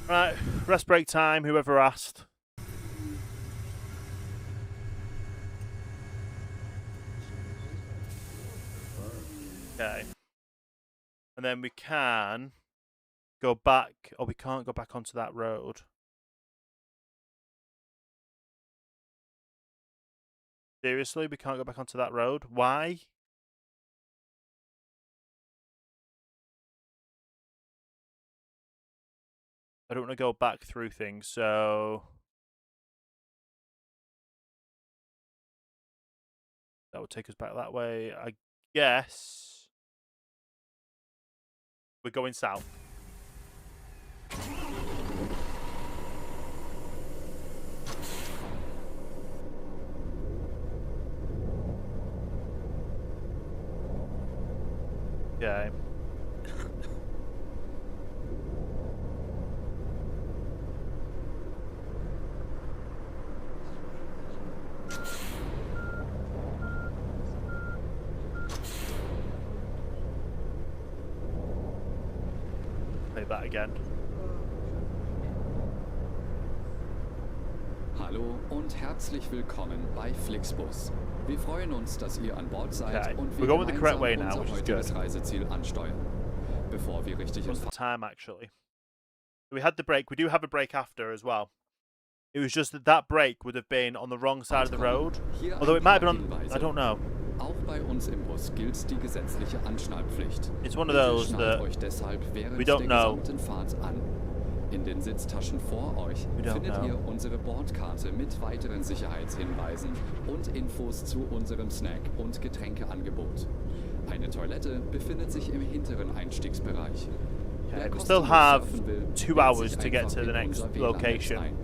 Right, rest break time, whoever asked. Okay. And then we can go back, or we can't go back onto that road. Seriously, we can't go back onto that road? Why? I don't want to go back through things, so that would take us back that way. I guess we're going south. Okay. Play that again. Hallo und herzlich willkommen bei Flixbus. Wir freuen uns, dass ihr an Bord seid Okay. und We're wir going the correct gemeinsam way now, unser which is heutiges good. Reiseziel ansteuern. Bevor wir richtig in What's the time actually? We had the break. We do have a break after as well. It was just that that break would have been on the wrong side of the road. Hier Although ein it might have paar been on... Hinweise. I don't know. Auch bei uns im Bus gilt die gesetzliche Anschnallpflicht. It's one of Bitte those schnallt that euch deshalb während we don't der know. gesamten Fahrt an. In den Sitztaschen vor euch We don't findet know. ihr unsere Bordkarte mit weiteren Sicherheitshinweisen und Infos zu unserem Snack- und Getränkeangebot. Eine Toilette befindet sich im hinteren Einstiegsbereich. Okay, Wer we still kostenlos have surfen will, 2 wählt hours sich to get einfach to the in next unser WLAN-Netz location. ein.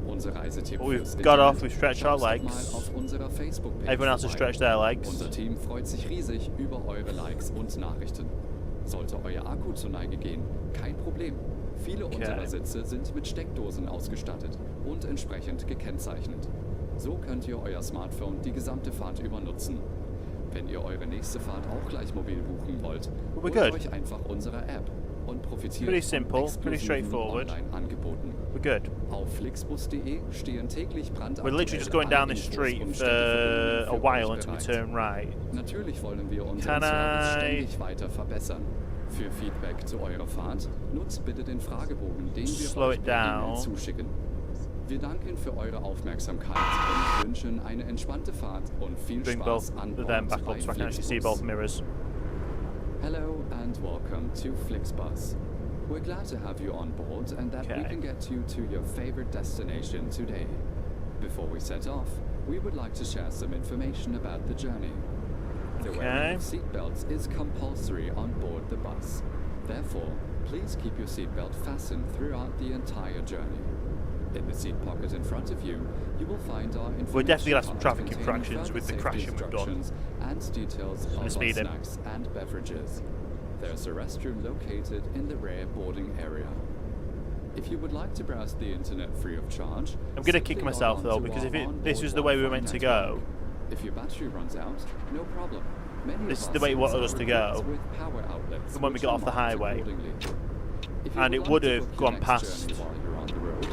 Unser Reisetipp We've fürs got off, Internet. we've stretched our Schaut mal legs. auf unserer Facebook-Page Everyone else has vorbei. stretched their legs. Unser Team freut sich riesig über eure Likes und Nachrichten. Sollte euer Akku zur Neige gehen, kein Problem. Viele unserer Sitze sind mit Steckdosen ausgestattet und entsprechend gekennzeichnet. So könnt ihr euer Smartphone die gesamte Fahrt über nutzen. Wenn ihr eure nächste Fahrt auch gleich mobil buchen wollt, We're holt good. euch einfach unsere App und profitiert Pretty von simple, pretty exklusiven straightforward. Online-Angeboten. We're good. Auf flixbus.de stehen täglich We're literally just going down this street for a while until we turn right. Natürlich wollen wir unseren Can Service I- ständig weiter verbessern. Für Feedback zu eurer Fahrt nutzt bitte den Fragebogen, den wir Slow euch it per E-Mail down. zuschicken. Wir danken für eure Aufmerksamkeit und wünschen eine entspannte Fahrt und viel Bring both Spaß an of them Bord back bei up so I can actually see Flixbus. both mirrors. Hello and welcome to Flixbus. We're glad to have you on board and that we Okay. can get you to your favorite destination today. Before we set off, we would like to share some information about the journey. The wearing of seatbelts is compulsory on board the bus. Therefore, please keep your seatbelt fastened throughout the entire journey. In the seat pocket in front of you, you will find our information We're definitely gonna have some card traffic containing infractions further with the safety crashing we've done. instructions and details And the of our speeding. snacks and beverages. There's a restroom located in the rear boarding area. If you would like to browse the internet free of charge, I'm gonna simply kick log myself on though, to because our if this onboard is the way we were Wi-Fi meant to network. go, If your battery runs out, no problem. Many This of is our the way it seats wanted are us to equipped go with power outlets from when we which got are off the marked highway. accordingly. If you And it like would to have book your gone next past journey while you're on the road,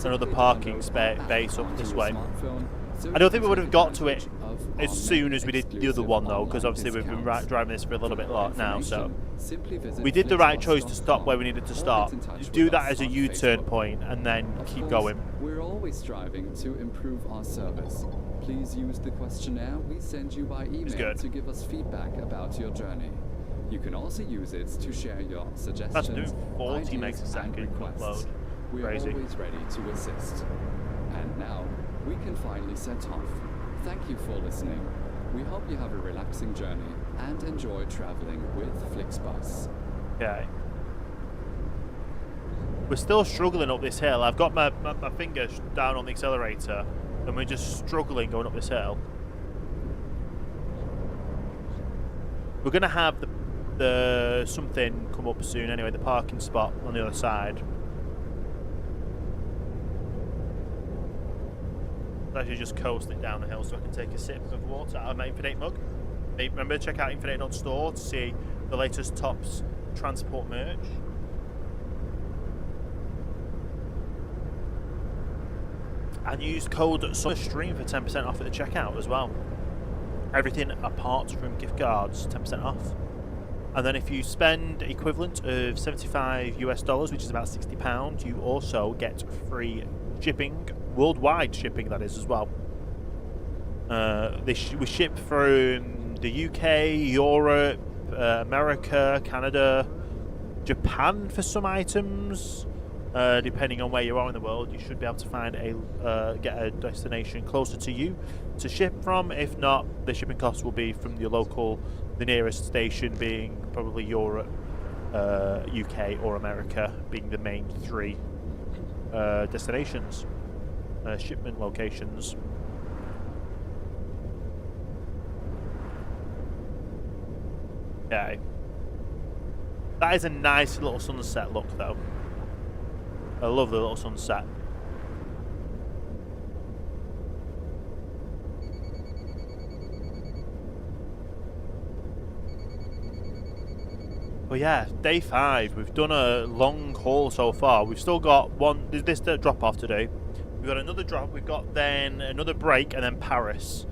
another simply parking download our app base up onto this your way. smartphone so I don't you think can we would take have got to it advantage of as our soon many as we did the other exclusive one though, because online obviously we've been discounts. driving this for a little bit For more now, so information, simply visit we did the right choice to stop flixbus.com where we needed to or stop. get in touch Do with that us as a on U-turn Facebook. point and then Of keep course, going. We're always striving to improve our service. Please use the questionnaire we send you by email good. to give us feedback about your journey. You can also use it to share your suggestions, That's doing 40 ideas, megs a and second requests. upload. We're Crazy. always ready to assist. And now, we can finally set off. Thank you for listening. We hope you have a relaxing journey and enjoy traveling with Flixbus. Okay. We're still struggling up this hill. I've got my finger down on the accelerator and we're just struggling going up this hill. We're going to have the something come up soon anyway, the parking spot on the other side. I'm actually just coasting down the hill so I can take a sip of water out of my infin8 mug. Remember, check out infin8.store to see the latest Tops transport merch. And use code SUMMERSTREAM for 10% off at the checkout as well. Everything apart from gift cards, 10% off. And then if you spend equivalent of $75 US, which is about £60, you also get free shipping, worldwide shipping that is as well. We ship from the UK, Europe, America, Canada, Japan for some items. Depending on where you are in the world, you should be able to find get a destination closer to you to ship from. If not, the shipping costs will be from your local, the nearest station being probably Europe, UK or America, being the main three destinations, shipment locations. Okay. That is a nice little sunset look though. I love the little sunset. But yeah, day 5. We've done a long haul so far. We've still got this drop off to do. We've got another drop. We've got then another break and then Paris.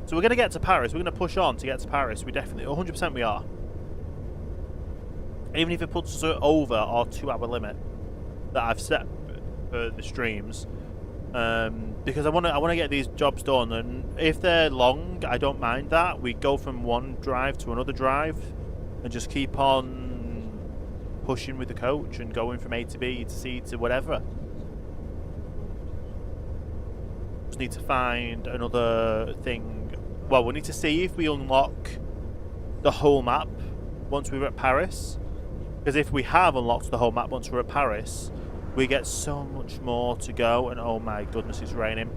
So we're going to get to Paris. We're going to push on to get to Paris. We definitely, 100% we are. Even if it puts us over our 2-hour limit. that I've set for the streams, because I want to get these jobs done, and if they're long, I don't mind that. We go from one drive to another drive, and just keep on pushing with the coach and going from A to B to C to whatever. Just need to find another thing. Well, we need to see if we unlock the whole map once we're at Paris, because if we have unlocked the whole map once we're at Paris, we get so much more to go, and oh my goodness, it's raining.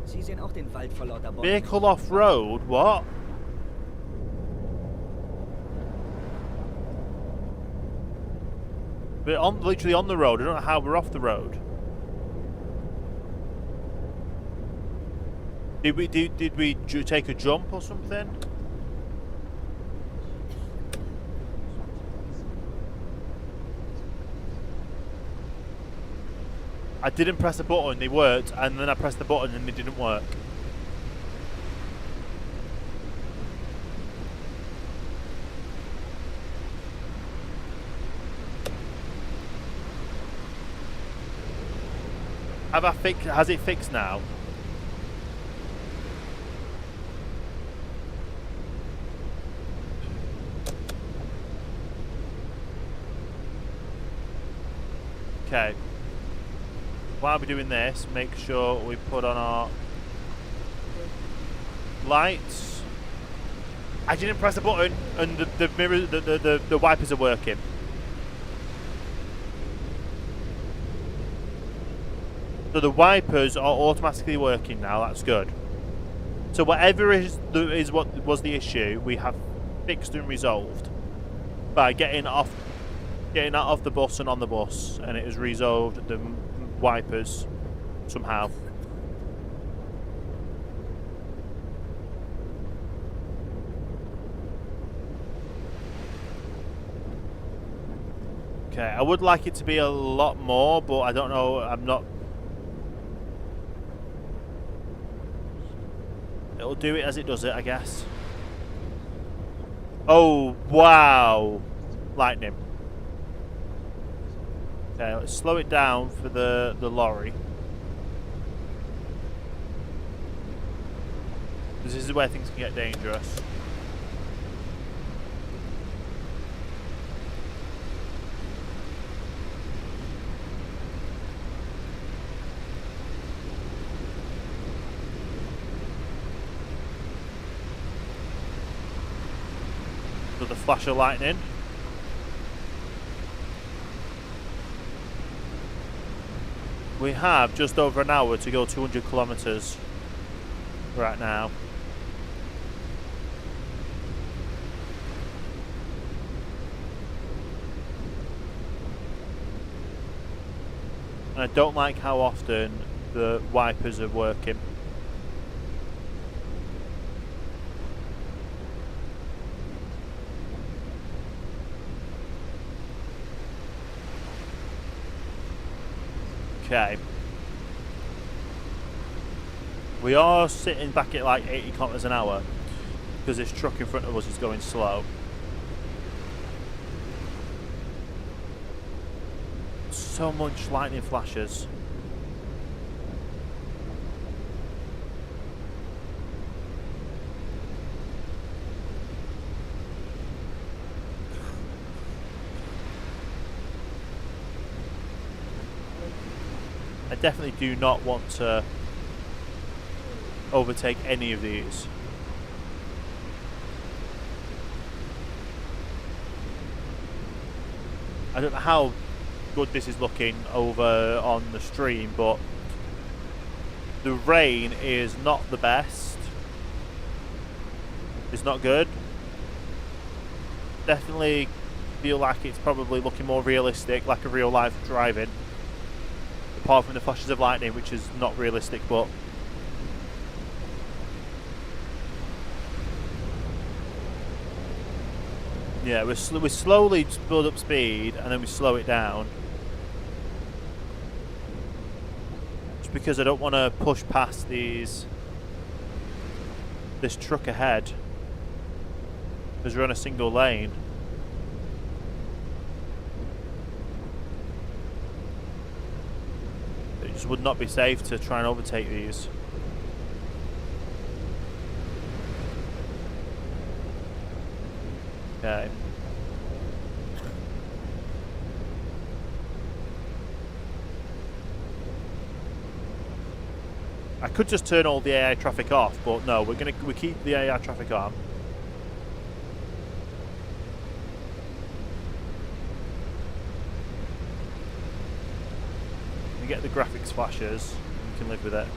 Sie sehen auch den Wald vor lauter Bäumen. Vehicle off-road? What? We're literally on the road. I don't know how we're off the road. Did we take a jump or something? I didn't press the button, they worked, and then I pressed the button and they didn't work. Has it fixed now? Okay. While we're doing this, make sure we put on our lights. I didn't press the button, and the mirror, the wipers are working. So the wipers are automatically working now. That's good. So whatever is what was the issue, we have fixed and resolved by getting out of the bus and on the bus, and it has resolved the wipers somehow. Okay, I would like it to be a lot more, but I don't know. I'm not. It'll do it as it does it, I guess. Oh, wow. Lightning. Okay, let's slow it down for the lorry. This is where things can get dangerous. So the flash of lightning. We have just over an hour to go 200 kilometers right now. And I don't like how often the wipers are working. Okay. We are sitting back at like 80 kilometers an hour because this truck in front of us is going slow. So much lightning flashes. I definitely do not want to overtake any of these. I don't know how good this is looking over on the stream, but the rain is not the best. It's not good. Definitely feel like it's probably looking more realistic, like a real life driving. Apart from the flashes of lightning, which is not realistic, but yeah, we slowly build up speed and then we slow it down. Just because I don't want to push past this truck ahead, because we're on a single lane. just would not be safe to try and overtake these. Okay. I could just turn all the AI traffic off, but no, we keep the AI traffic on. We get the graphics flashes, we can live with it.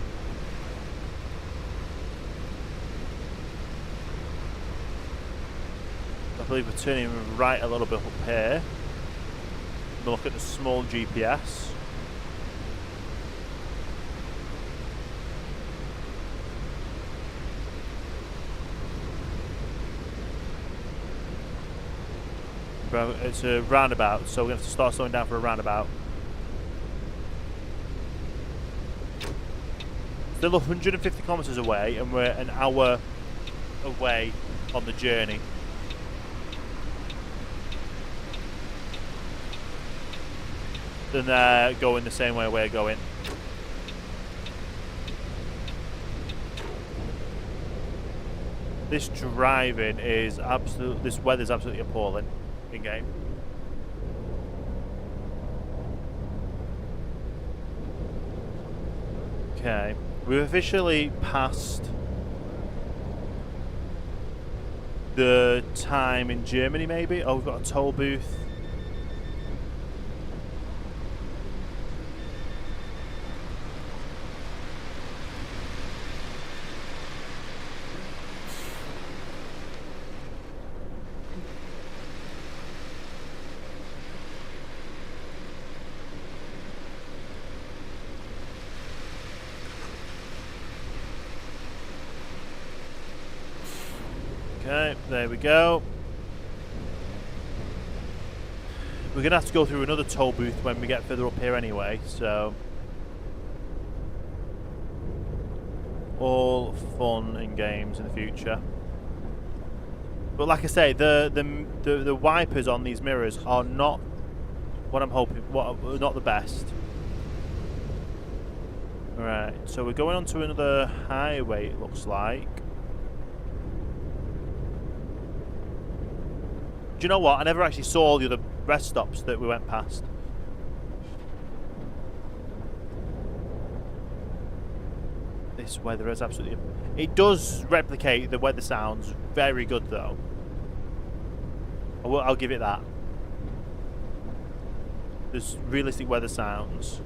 I believe we're turning right a little bit up here. We'll look at the small GPS. It's a roundabout, so we're going to have to start slowing down for a roundabout. Still 150 kilometers away, and we're an hour away on the journey. Then they're going the same way we're going. This driving is absolute. This weather's absolutely appalling in game. Okay, we've officially passed the time in Germany. Maybe. Oh, we've got a toll booth. Okay, there we go. We're going to have to go through another toll booth when we get further up here anyway, so... all fun and games in the future. But like I say, the wipers on these mirrors are not what I'm hoping, not the best. Alright, so we're going on to another highway, it looks like. Do you know what? I never actually saw the other rest stops that we went past. This weather is absolutely... It does replicate the weather sounds very good, though. I'll give it that. There's realistic weather sounds.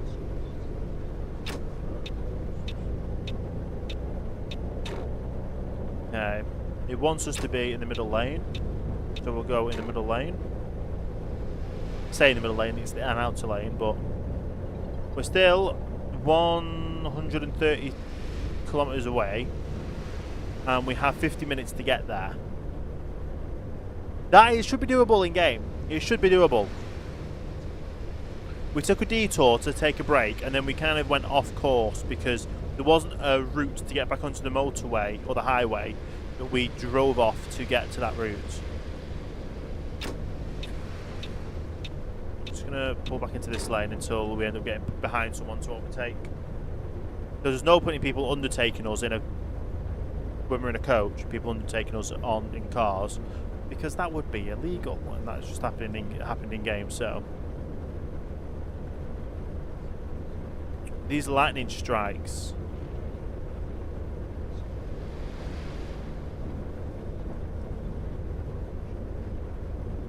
Okay. It wants us to be in the middle lane. So we'll go in the middle lane. Say in the middle lane, it's an outer lane, but we're still 130 kilometers away, and we have 50 minutes to get there. That should be doable in game. It should be doable. We took a detour to take a break, and then we kind of went off course because there wasn't a route to get back onto the motorway or the highway that we drove off to get to that route. Gonna pull back into this lane until we end up getting behind someone to overtake. There's no point in people undertaking us when we're in a coach, people undertaking us in cars, because that would be illegal, and that's just happened in game. So these lightning strikes.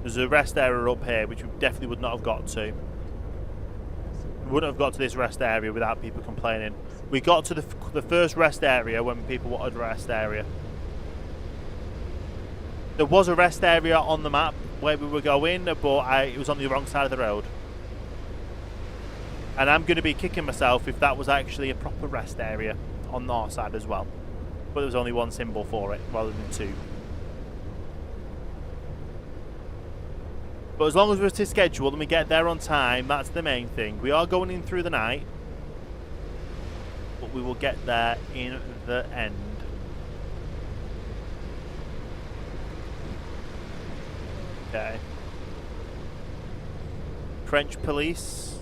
There's a rest area up here, which we definitely would not have got to. We wouldn't have got to this rest area without people complaining. We got to the first rest area when people wanted a rest area. There was a rest area on the map where we were going, but it was on the wrong side of the road. And I'm going to be kicking myself if that was actually a proper rest area on our side as well. But there was only one symbol for it, rather than two. But as long as we're to schedule and we get there on time, that's the main thing. We are going in through the night, but we will get there in the end. Okay. French police.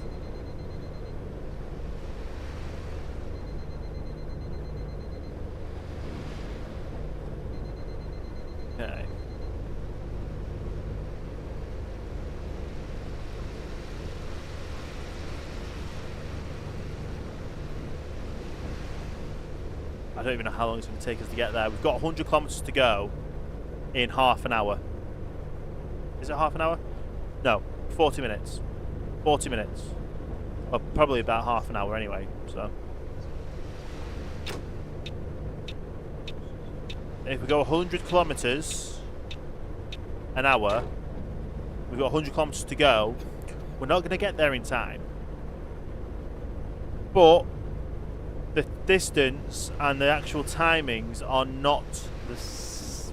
I don't even know how long it's going to take us to get there. We've got 100 kilometers to go in half an hour. Is it half an hour? No, 40 minutes. 40 minutes. Well, probably about half an hour anyway, so. If we go 100 kilometers an hour, we've got 100 kilometers to go. We're not going to get there in time. But the distance and the actual timings are not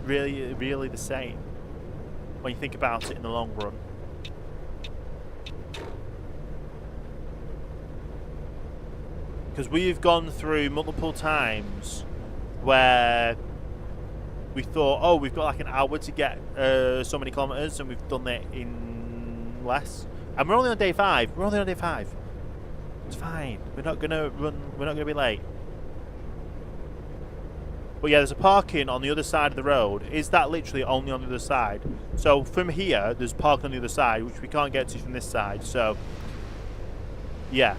really the same when you think about it in the long run. Because we've gone through multiple times where we thought, oh, we've got like an hour to get so many kilometers, and we've done it in less. And we're only on day 5. We're only on day 5. It's fine. We're not gonna run. We're not gonna be late. But yeah, there's a parking on the other side of the road. Is that literally only on the other side? So from here, there's parking on the other side, which we can't get to from this side. So yeah,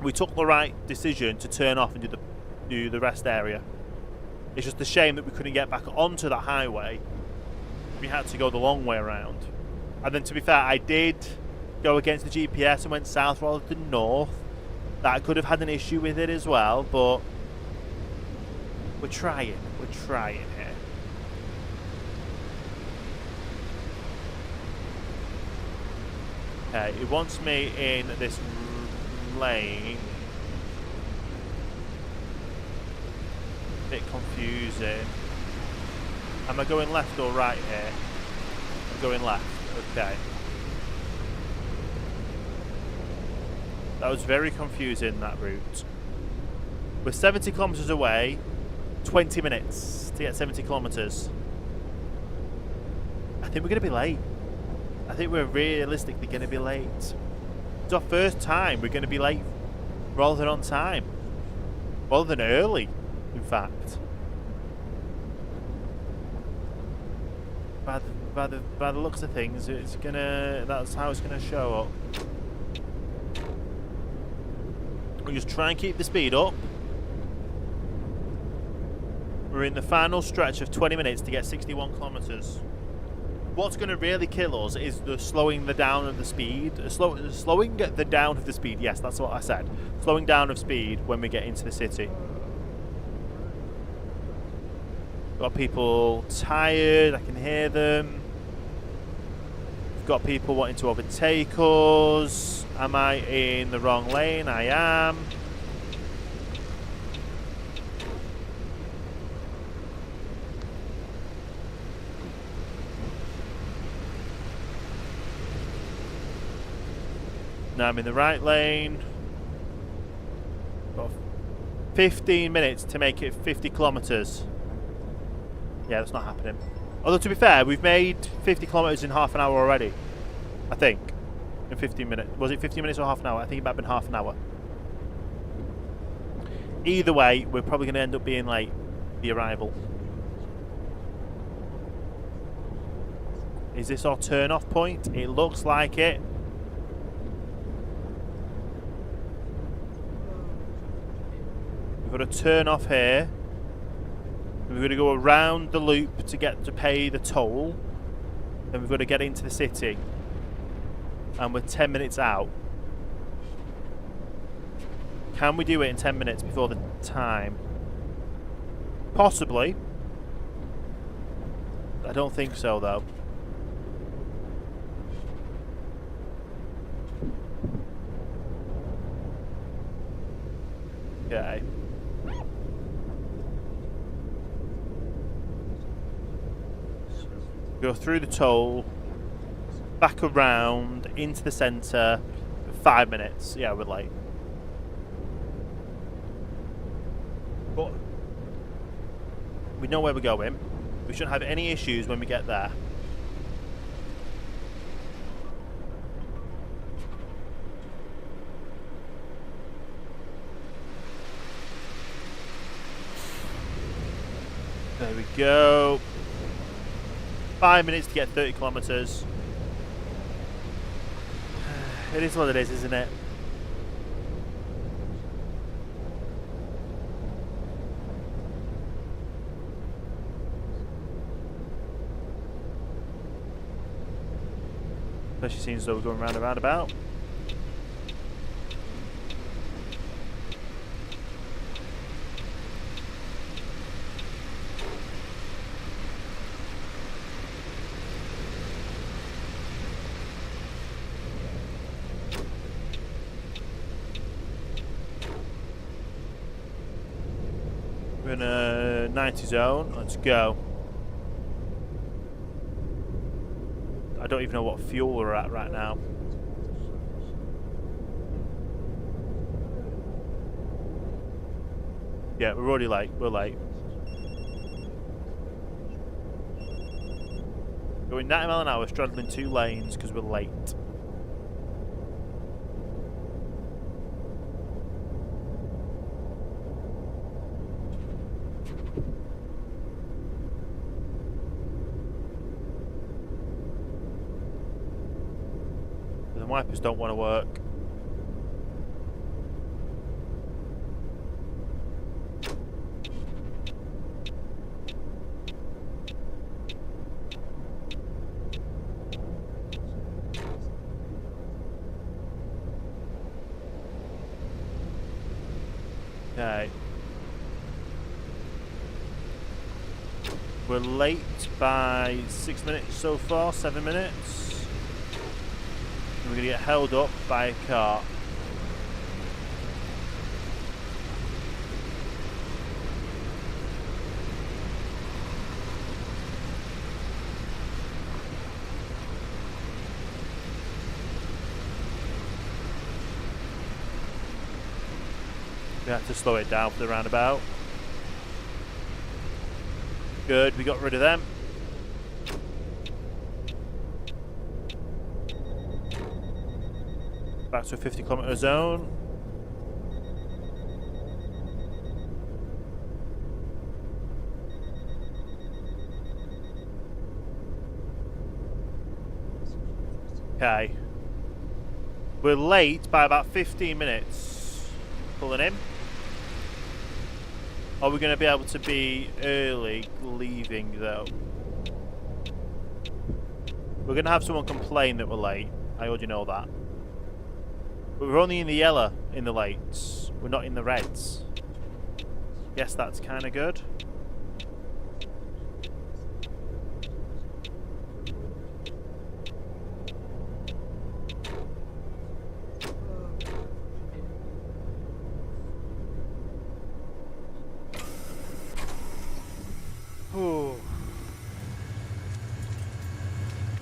we took the right decision to turn off and do the rest area. It's just a shame that we couldn't get back onto the highway. We had to go the long way around. And then, to be fair, I did go against the GPS and went south rather than north. That could have had an issue with it as well, but we're trying. We're trying here. Okay, it wants me in this lane. Bit confusing. Am I going left or right here? I'm going left. Okay. That was very confusing, that route. We're 70 kilometers away. 20 minutes to get 70 kilometers. I think we're going to be late. I think we're realistically going to be late. It's our first time we're going to be late rather than on time. Rather than early, in fact. By the looks of things, it's gonna. That's how it's gonna show up. We'll just try and keep the speed up. We're in the final stretch of 20 minutes to get 61 kilometers. What's going to really kill us is the slowing the down of the speed. Slowing the down of the speed. Yes, that's what I said. Slowing down of speed when we get into the city. Got people tired. I can hear them. We've got people wanting to overtake us. Am I in the wrong lane? I am. Now I'm in the right lane. Got 15 minutes to make it 50 kilometers. Yeah, that's not happening. Although, to be fair, we've made 50 kilometers in half an hour already. I think. In 15 minutes. Was it 15 minutes or half an hour? I think it might have been half an hour. Either way, we're probably going to end up being late. The arrival. Is this our turn-off point? It looks like it. We've got to turn off here. We've got to go around the loop to get to pay the toll. Then we've got to get into the city. And we're 10 minutes out. Can we do it in 10 minutes before the time? Possibly. I don't think so, though. Okay. Go through the toll, back around, into the centre, 5 minutes. Yeah, we're late. But we know where we're going. We shouldn't have any issues when we get there. There we go. 5 minutes to get 30 kilometers. It is what it is, isn't it? Especially seems as though we're going round and round about. We're in a 90 zone. Let's go. I don't even know what fuel we're at right now. Yeah, we're already late. We're late. Going 90 miles an hour, straddling 2 lanes because we're late. The wipers don't want to work. Okay. We're late by 6 minutes so far, 7 minutes. And we're going to get held up by a car. We had to slow it down for the roundabout. Good, we got rid of them. Back to a 50-kilometer zone. Okay. We're late by about 15 minutes. Pulling in. Are we going to be able to be early leaving though? We're going to have someone complain that we're late. I already know that. But we're only in the yellow in the lates. We're not in the reds. Yes, that's kind of good.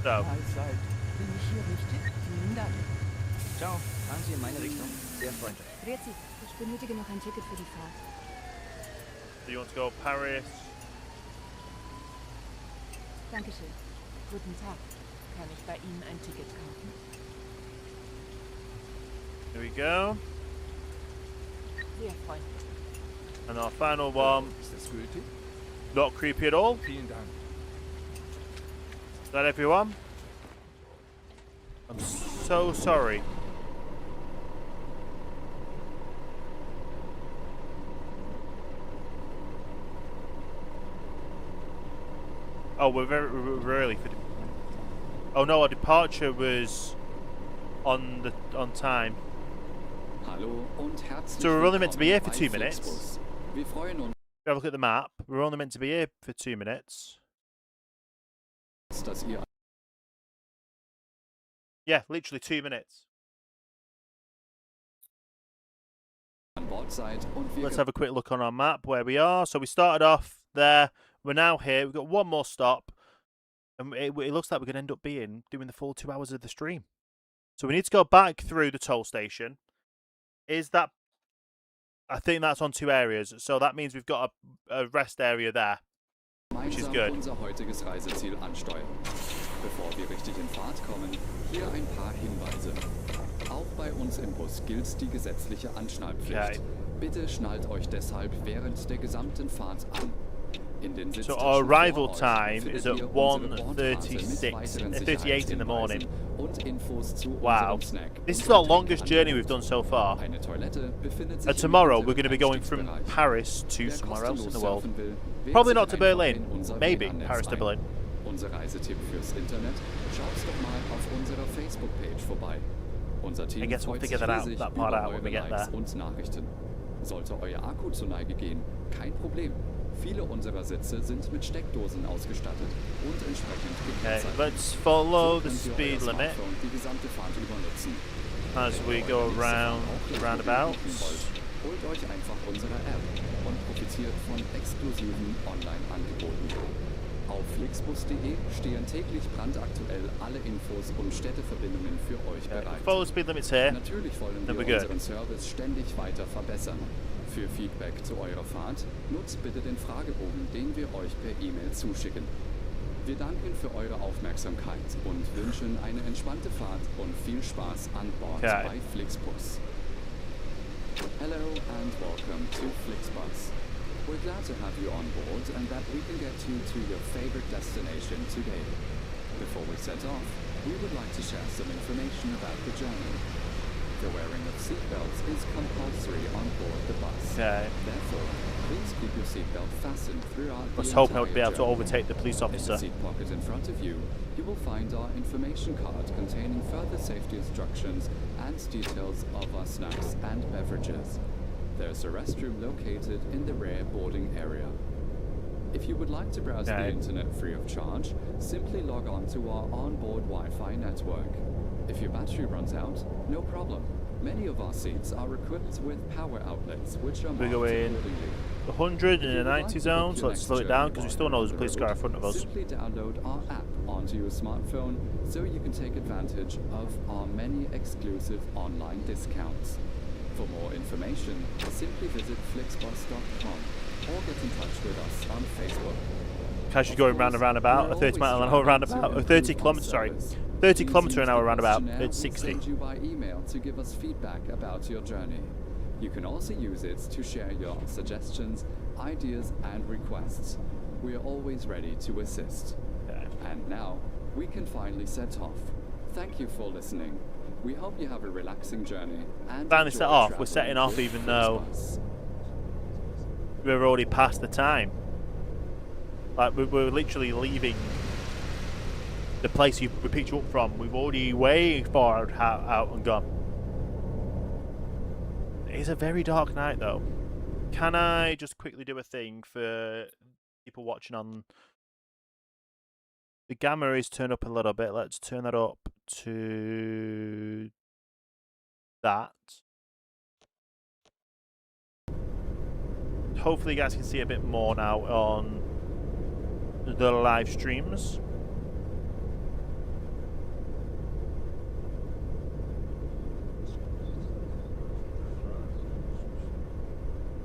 So. Mahlzeit. Bin ich hier richtig? Vielen Dank. Ciao. Fahren Sie in meine Richtung. Sehr freundlich. Grüezi, ich benötige noch ein Ticket für die Fahrt. Do you want to go Paris? Dankeschön. Guten Tag. Kann ich bei Ihnen ein Ticket kaufen? Here we go. Sehr freundlich. And our final one. Ist das gültig? Not creepy at all. Vielen Dank. Is that everyone? I'm so sorry. Oh, we're we're early for. Oh no, our departure was on time. Hallo und herzlich So we're only meant to be here for willkommen 2 bei minutes. Flixbus. Wir freuen uns, Have a look at the map. We're only meant to be here for 2 minutes. dass ihr Yeah, literally 2 minutes. an Bord seid und wir Let's have a quick look on our map where we are. So we started off there. We're now here. We've got one more stop. And it looks like we're going to end up doing the full 2 hours of the stream. So we need to go back through the toll station. Is that... I think that's on 2 areas. So that means we've got a rest area there. Which is gemeinsam good. unser heutiges Reiseziel ansteuern. Bevor wir richtig in Fahrt kommen, hier ein paar Hinweise. Auch bei uns im Bus gilt die gesetzliche Anschnallpflicht. Okay. Bitte schnallt euch deshalb während der gesamten Fahrt an. In den So Sitztaschen our arrival vor euch time findet is at ihr unsere Bordkarte mit 1:38 weiteren 38 in the morning. Sicherheitshinweisen und Infos zu Wow. unserem Snack- This is und our longest journey we've done Getränkeangebot. so far. Eine Toilette befindet sich And im tomorrow hinteren we're going to be going from Einstiegsbereich. Paris to Wer somewhere else in the kostenlos world. surfen will, wählt Probably sich not to einfach Berlin. in unser Maybe WLAN-Netz Paris to ein. Berlin. Unser Reisetipp fürs Internet? Schaut's doch mal auf unserer Facebook-Page vorbei. Unser Team I guess we'll freut figure sich that riesig part über out when we eure get Likes there. und Nachrichten. Sollte euer Akku zur Neige gehen, kein Problem. Viele unserer Sitze sind mit Steckdosen ausgestattet und entsprechend Okay, gekennzeichnet. let's follow So the könnt ihr speed euer limit Smartphone die gesamte Fahrt über nutzen. as we go around the roundabouts. Holt euch einfach unsere App und profitiert von exklusiven Online-Angeboten. Auf flixbus.de stehen täglich brandaktuell alle Infos und Städteverbindungen für euch bereit. Follow the speed limits here. Natürlich wollen Then wir we're good. unseren Service ständig weiter verbessern. Für Feedback zu eurer Fahrt nutzt bitte den Fragebogen, den wir euch per E-Mail zuschicken. Wir danken für eure Aufmerksamkeit und wünschen eine entspannte Fahrt und viel Spaß an Bord bei Flixbus. Hello and welcome to Flixbus. We're glad to have you on board and that we can get you to your favorite destination today. Before we set off, we would like to share some information about the journey. The wearing of seatbelts is compulsory on board the bus. Okay. Therefore, please keep your seatbelt fastened throughout the I was hoping I entire would be able to journey. overtake the police In officer. the seat pocket in front of you, you will find our information card containing further safety instructions and details of our snacks and beverages. There's a restroom located in the rear boarding area. If you would like to browse the internet free of charge, simply log on to our onboard Wi-Fi network. If your battery runs out, no problem. Many of our seats are equipped with power outlets, which are We're marked going accordingly. 100 in If you a would like 90 to zone, book so your let's next slow it down journey because we while still know there's a on police the car in road, front of us. Simply download our app onto your smartphone so you can take advantage of our many exclusive online discounts. For more information, simply visit flixbus.com or get in touch with us on Facebook. Casually going round and round about, a 30 mile an hour roundabout, a 30 kilometre, sorry, 30 kilometre an hour roundabout, it's 60. Send you by email to give us feedback about your journey. You can also use it to share your suggestions, ideas, and requests. We are always ready to assist. Okay. And now, we can finally set off. Thank you for listening. We hope you have a relaxing journey and Finally enjoy set off. traveling We're setting off with even though Flixbus. we're already past the time. Like, we're literally leaving the place we picked you up from. We've already way far out and gone. It is a very dark night, though. Can I just quickly do a thing for people watching on... The gamma is turned up a little bit. Let's turn that up to that. Hopefully you guys can see a bit more now on the live streams.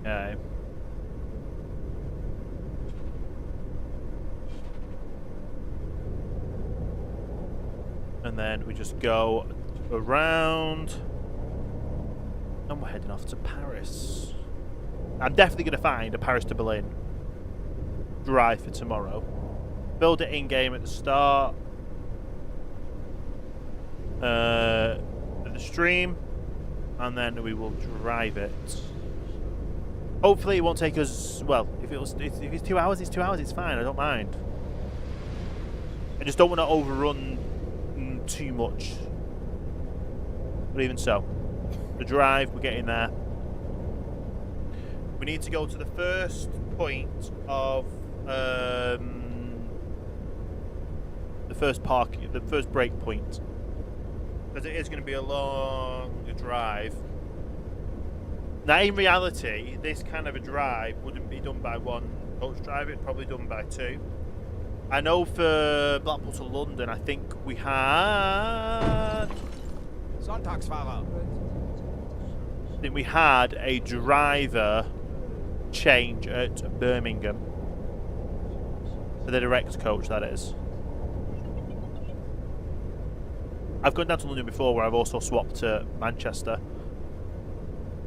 Okay. And then we just go around and we're heading off to Paris. I'm definitely going to find a Paris to Berlin drive for tomorrow. Build it in-game at the start. At the stream. And then we will drive it. Hopefully it won't take us... Well, if it's 2 hours, it's 2 hours. It's fine. I don't mind. I just don't want to overrun too much. But even so. The drive, we're getting there. We need to go to the first point of the first break point, because it is going to be a long drive. Now, in reality, this kind of a drive wouldn't be done by one coach driver; it'd probably done by two. I know for Blackpool to London, I think we had. Sonntagsfahrer. I think we had a driver change at Birmingham for the direct coach, that is. I've gone down to London before where I've also swapped to Manchester.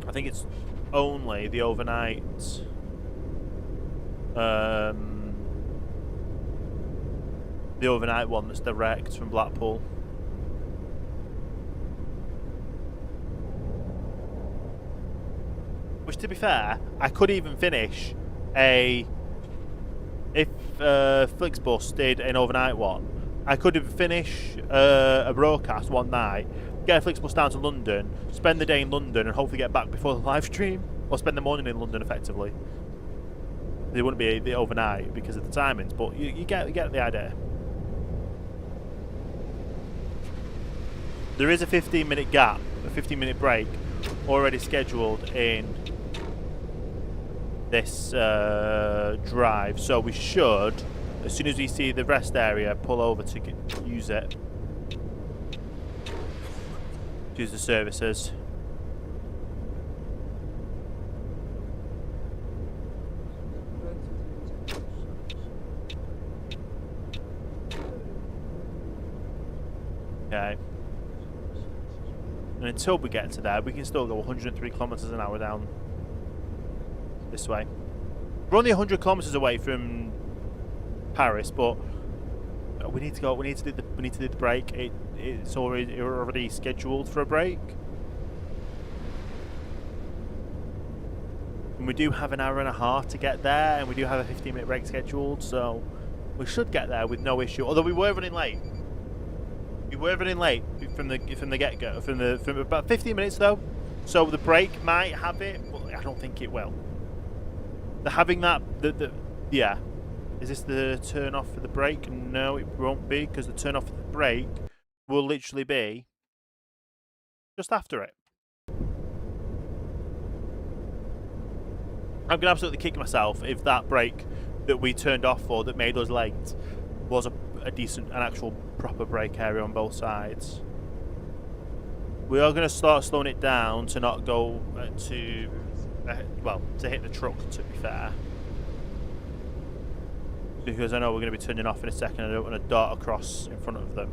I think it's only the overnight one that's direct from Blackpool. Which, to be fair, I could even finish if Flixbus did an overnight one, I could have finished a broadcast one night, get a Flixbus down to London, spend the day in London, and hopefully get back before the live stream, or spend the morning in London effectively. It wouldn't be the overnight because of the timings, but you get the idea. There is a 15-minute gap, a 15-minute break, already scheduled in this drive, so we should, as soon as we see the rest area, pull over to use it. Use the services. Okay. And until we get to there, we can still go 103 kilometers an hour down this way. We're only 100 kilometers away from Paris, but we need to go. We need to do the break. It's already scheduled for a break, and we do have an hour and a half to get there, and we do have a 15-minute break scheduled, so we should get there with no issue. Although we were running late. We were running late from the get-go, from about 15 minutes though. So the break might have it, but I don't think it will. Having that, yeah. Is this the turn off for the break? No, it won't be, because the turn off for the break will literally be just after it. I'm gonna absolutely kick myself if that break that we turned off for that made us late was a decent, an actual proper break area on both sides. We are going to start slowing it down to not go well, to hit the truck, to be fair. Because I know we're going to be turning off in a second. I don't want to dart across in front of them.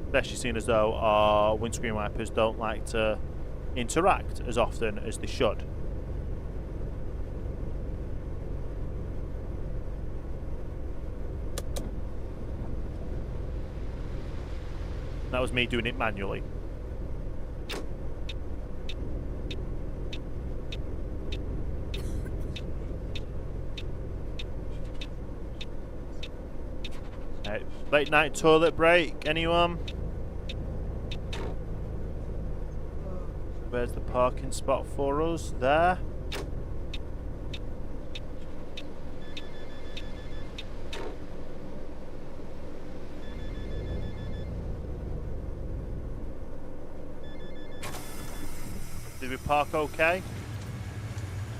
Especially seeing as though our windscreen wipers don't like to interact as often as they should. That was me doing it manually. Right, late night toilet break, anyone? Where's the parking spot for us? There. Did we park okay?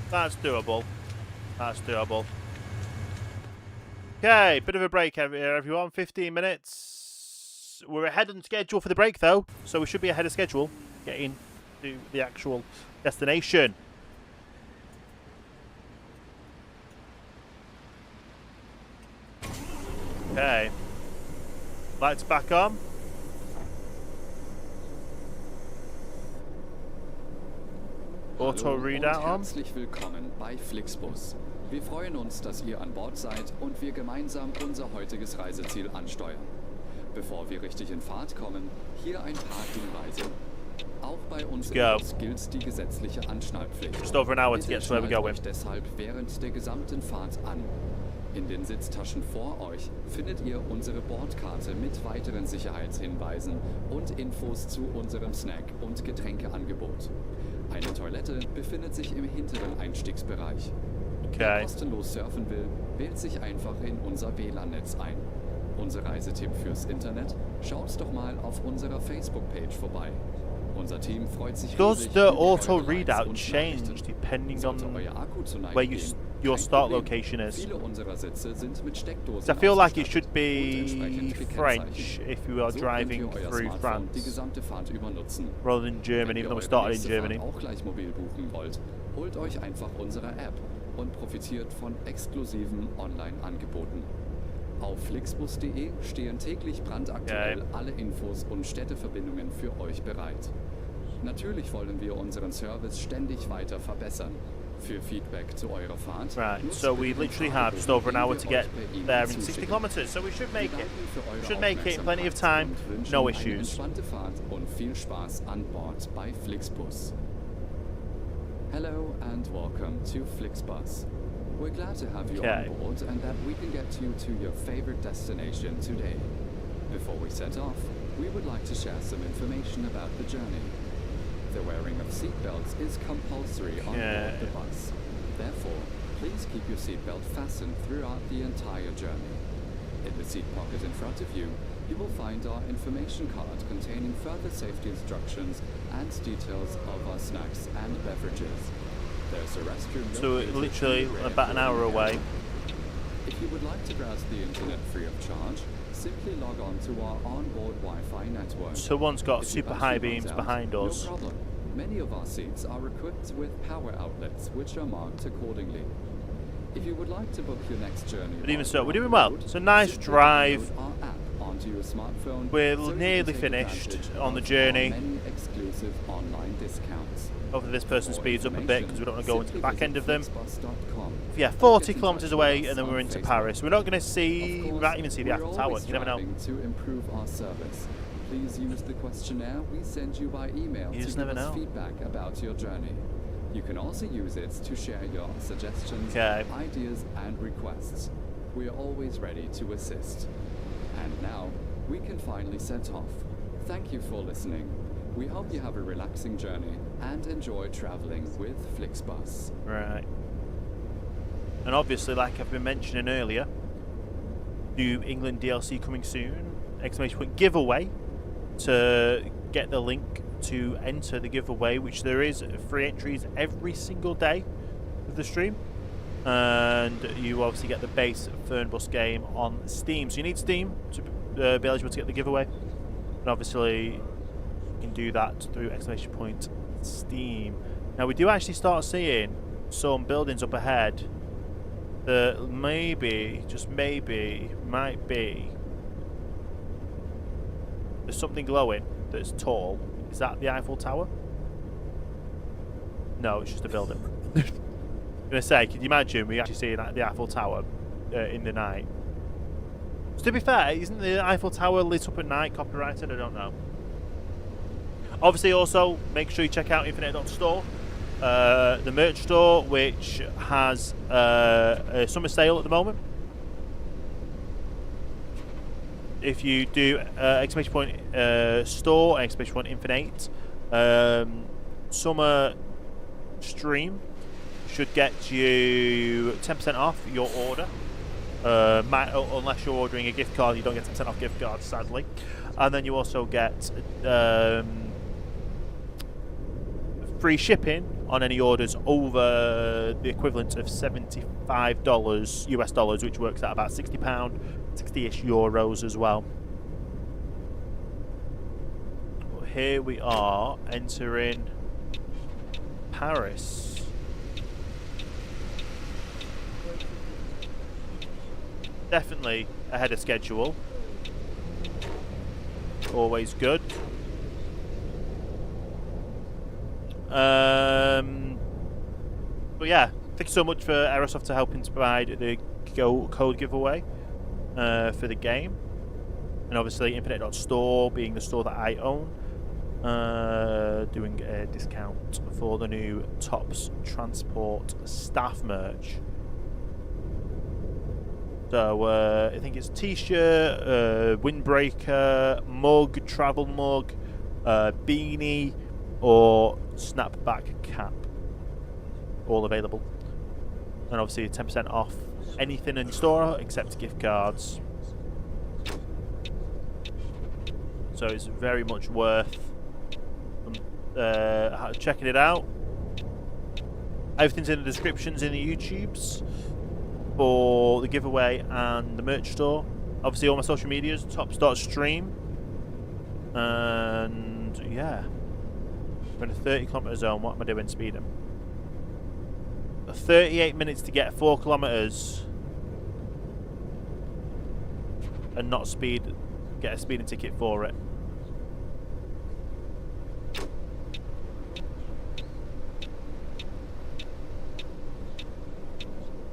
That's doable. That's doable. Okay, bit of a break here, everyone. 15 minutes. We're ahead on schedule for the break, though, so we should be ahead of schedule getting to the actual destination. Okay. Lights back on. Auto Readout on. Herzlich willkommen bei Flixbus. Wir freuen uns, dass ihr an Bord seid und wir gemeinsam unser heutiges Reiseziel ansteuern. Bevor wir richtig in Fahrt kommen, hier ein paar Hinweise. Auch bei uns im Bus gilt die gesetzliche Anschnallpflicht. Just over an hour to get to where we're going. Euch deshalb während der gesamten Fahrt an. In den Sitztaschen vor euch findet ihr unsere Bordkarte mit weiteren Sicherheitshinweisen und Infos zu unserem Snack- und Getränkeangebot. Eine Toilette befindet sich im hinteren Einstiegsbereich. Wer kostenlos surfen will, wählt sich einfach in unser WLAN-Netz ein. Unser Reisetipp fürs Internet? Schaut doch mal auf unserer Facebook-Page vorbei. Unser Team freut sich Does riesig, the wenn ihr auto eure Likes readout und change Nachrichten. depending on Sollte euer Akku zur Neige where gehen, your kein start Problem. location is? Viele unserer Sitze sind mit Steckdosen So I feel like it ausgestattet should und be entsprechend French gekennzeichnet. if we are So driving könnt ihr euer through Smartphone France die gesamte Fahrt über nutzen. rather than Germany, Wenn even ihr though we eure started in nächste Germany. Fahrt auch gleich mobil buchen wollt, holt euch einfach unsere App und profitiert von exklusiven Online-Angeboten. Auf flixbus.de stehen täglich brandaktuell alle Infos und Städteverbindungen für euch bereit. Natürlich wollen wir unseren Service ständig weiter verbessern. Für Feedback zu eurer Fahrt. Right, so we literally have just over an hour to get there in 60 kilometers, so we should make it. We should make it, plenty of time, no issues. Eine entspannte Fahrt und viel Spaß an Bord bei Flixbus. Hello and welcome to Flixbus. We're glad to have you Okay. on board and that we can get you to your favorite destination today. Before we set off, we would like to share some information about the journey. The wearing of seatbelts is compulsory on board the bus. Therefore, please keep your seatbelt fastened throughout the entire journey. In the seat pocket in front of you, you will find our information card containing further safety instructions and details of our snacks and beverages. There's a restroom. So literally about an hour away. If you would like to browse the internet free of charge, simply log on to our onboard Wi-Fi network. So one's got If super your high battery runs beams out, behind us. No problem. Many of our seats are equipped with power outlets, which are marked accordingly. If you would like to book your next journey, But even while so, you're we're on doing the well. road, It's a nice simply drive. download our app onto your smartphone. We're so you can nearly take finished advantage on the of journey. our many exclusive online discounts. Hopefully this person For speeds up a bit because we don't want to go into the simply back end visit of them. flixbus.com. Yeah, Or 40 get in kilometres touch away with and then us we're on into Facebook. Paris. We're not going to Of see, we course, might even see the we're Eiffel Tower. always You never know. striving to improve our service. Please use the questionnaire we send you by email You to just give never us know. feedback about your journey. You can also use it to share your suggestions, Okay. ideas, and requests. We are always ready to assist. And now, we can finally set off. Thank you for listening. We hope you have a relaxing journey and enjoy traveling with Flixbus. Right. And obviously, like I've been mentioning earlier, New England DLC coming soon. Exclamation point giveaway to get the link to enter the giveaway, which there is free entries every single day of the stream. And you obviously get the base Fernbus game on Steam. So you need Steam to be eligible to get the giveaway. And obviously, you can do that through exclamation point Steam. Now we do actually start seeing some buildings up ahead that maybe, just maybe, might be. There's something glowing that's tall. Is that the Eiffel Tower? No, it's just a building. I'm going to say, can you imagine we actually see the Eiffel Tower in the night? So to be fair, isn't the Eiffel Tower lit up at night copyrighted? I don't know. Obviously, also, make sure you check out infin8.store, the merch store, which has a summer sale at the moment. If you do exclamation point store and exclamation point infin8, summer stream should get you 10% off your order. Unless you're ordering a gift card, you don't get 10% off gift cards, sadly. And then you also get free shipping on any orders over the equivalent of $75 US dollars, which works out about £60, 60-ish euros as well. But here we are entering Paris. Definitely ahead of schedule. Always good. But yeah, thank you so much for Aerosoft for helping to provide the code giveaway for the game. And obviously infin8.store being the store that I own, doing a discount for the new Tops Transport staff merch. So I think it's t-shirt, windbreaker, mug, travel mug, beanie, or snapback cap. All available. And obviously 10% off anything in store except gift cards. So it's very much worth checking it out. Everything's in the descriptions in the YouTubes for the giveaway and the merch store. Obviously all my social medias, tops.stream. And yeah. We're in a 30km zone. What am I doing speeding? 38 minutes to get 4 kilometers and not get a speeding ticket for it.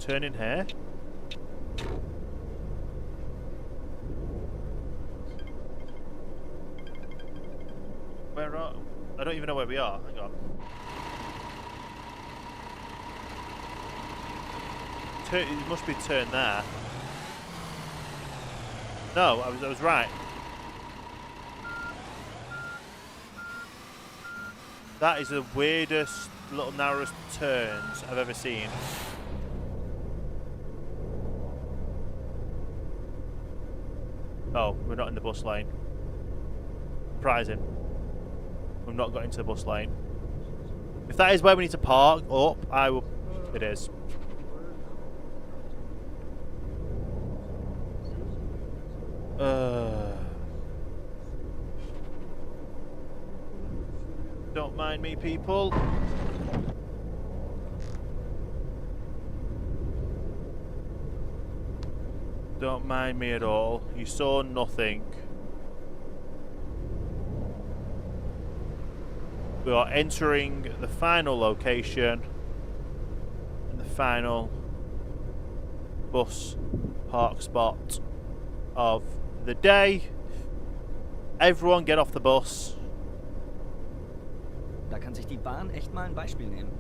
Turn in here. Where are... I don't even know where we are. Hang on. it must be turned there. No, I was right. That is the weirdest, little narrowest turns I've ever seen. Oh, we're not in the bus lane. Surprising. We've not got into the bus lane. If that is where we need to park up, I will. It is. Don't mind me, people. Don't mind me at all. You saw nothing. We are entering the final location and the final bus park spot of the day. Everyone get off the bus. Da kann sich die Bahn echt mal ein Beispiel nehmen.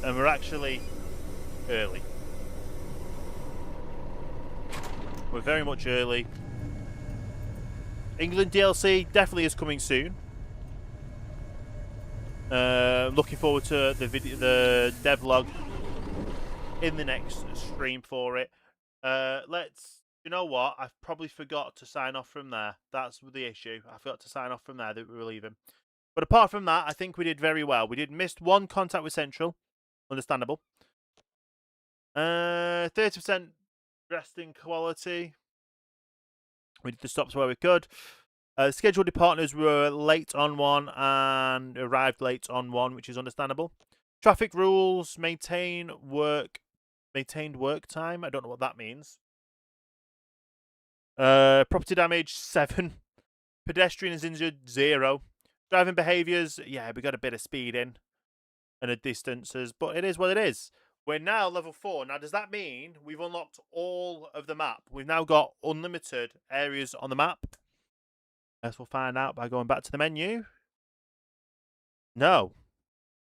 And we're actually early. We're very much early. England DLC definitely is coming soon. Looking forward to the devlog in the next stream for it. You know what? I probably forgot to sign off from there. That's the issue. I forgot to sign off from there that we were leaving. But apart from that, I think we did very well. We did missed one contact with Central. Understandable. 30% resting quality. We did the stops where we could. Scheduled partners were late on one and arrived late on one, which is understandable. Traffic rules, maintained work time. I don't know what that means. Property damage 7. Pedestrians injured 0. Driving behaviours, yeah, we got a bit of speed in and a distances, but it is what it is. We're now level 4. Now, does that mean we've unlocked all of the map? We've now got unlimited areas on the map. As we'll find out by going back to the menu. No.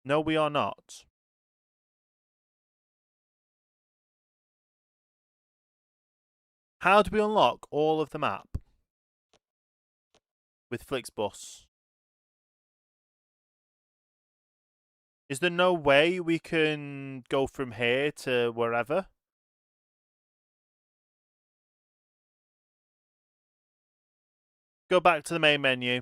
No, we are not. How do we unlock all of the map with Flixbus? Is there no way we can go from here to wherever? Go back to the main menu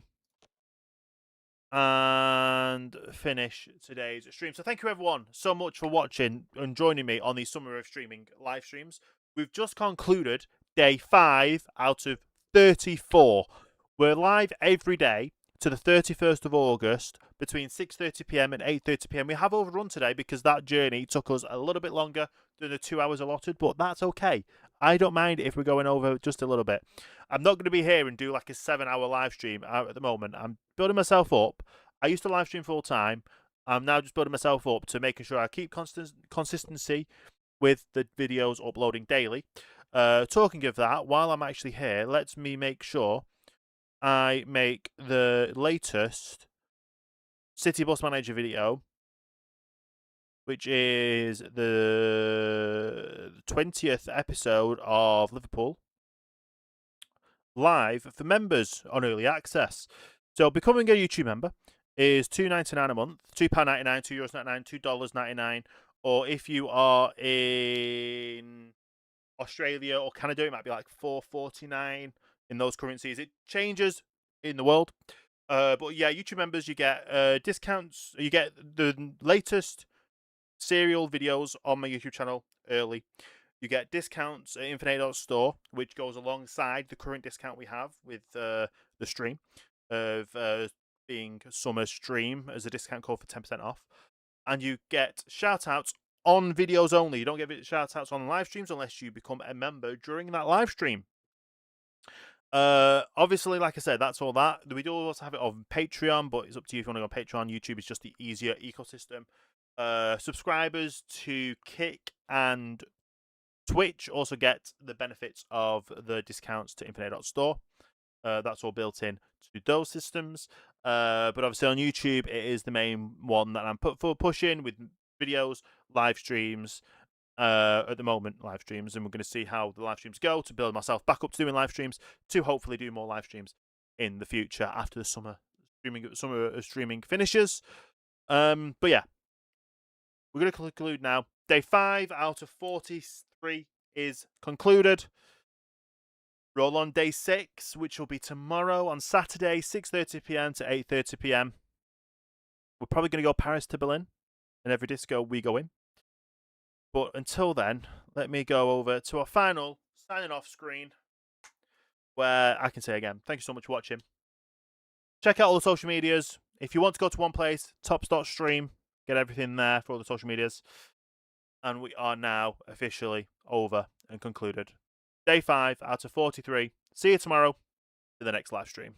and finish today's stream. So thank you everyone so much for watching and joining me on the Summer of Streaming live streams. We've just concluded day 5 out of 34. We're live every day to the 31st of August between 6:30 p.m. and 8:30 p.m. We have overrun today because that journey took us a little bit longer than the 2 hours allotted, but that's okay. I don't mind if we're going over just a little bit. I'm not going to be here and do like a 7-hour live stream at the moment. I'm building myself up. I used to live stream full time. I'm now just building myself up to making sure I keep consistency with the videos uploading daily. Talking of that, while I'm actually here, let me make sure I make the latest City Bus Manager video, which is the 20th episode of Liverpool, live for members on early access. So becoming a YouTube member is £2.99 a month, £2.99, €2.99, $2.99, or if you are in Australia or Canada, it might be like $4.49 in those currencies. It changes in the world. But yeah, YouTube members, you get discounts. You get the latest serial videos on my YouTube channel early. You get discounts at infin8 store, which goes alongside the current discount we have with the stream of being summer stream as a discount code for 10% off. And you get shout outs on videos only. You don't get shout outs on live streams unless you become a member during that live stream. Obviously, like I said, that's all that. We do also have it on Patreon, but it's up to you if you want to go on Patreon. YouTube is just the easier ecosystem. Subscribers to Kick and Twitch also get the benefits of the discounts to infin8 store. That's all built in to those systems. But obviously on YouTube, it is the main one that I'm pushing with videos live streams. At the moment, live streams, and we're going to see how the live streams go to build myself back up to doing live streams to hopefully do more live streams in the future after the summer streaming finishes. But yeah, we're going to conclude now. Day 5 out of 43 is concluded. Roll on day 6, which will be tomorrow on Saturday, 6:30 p.m. to 8:30 p.m. We're probably going to go Paris to Berlin, and every disco we go in. But until then, let me go over to our final signing off screen, where I can say again, thank you so much for watching. Check out all the social medias. If you want to go to one place, tops.stream, get everything there for all the social medias. And we are now officially over and concluded. Day 5 out of 43. See you tomorrow for the next live stream.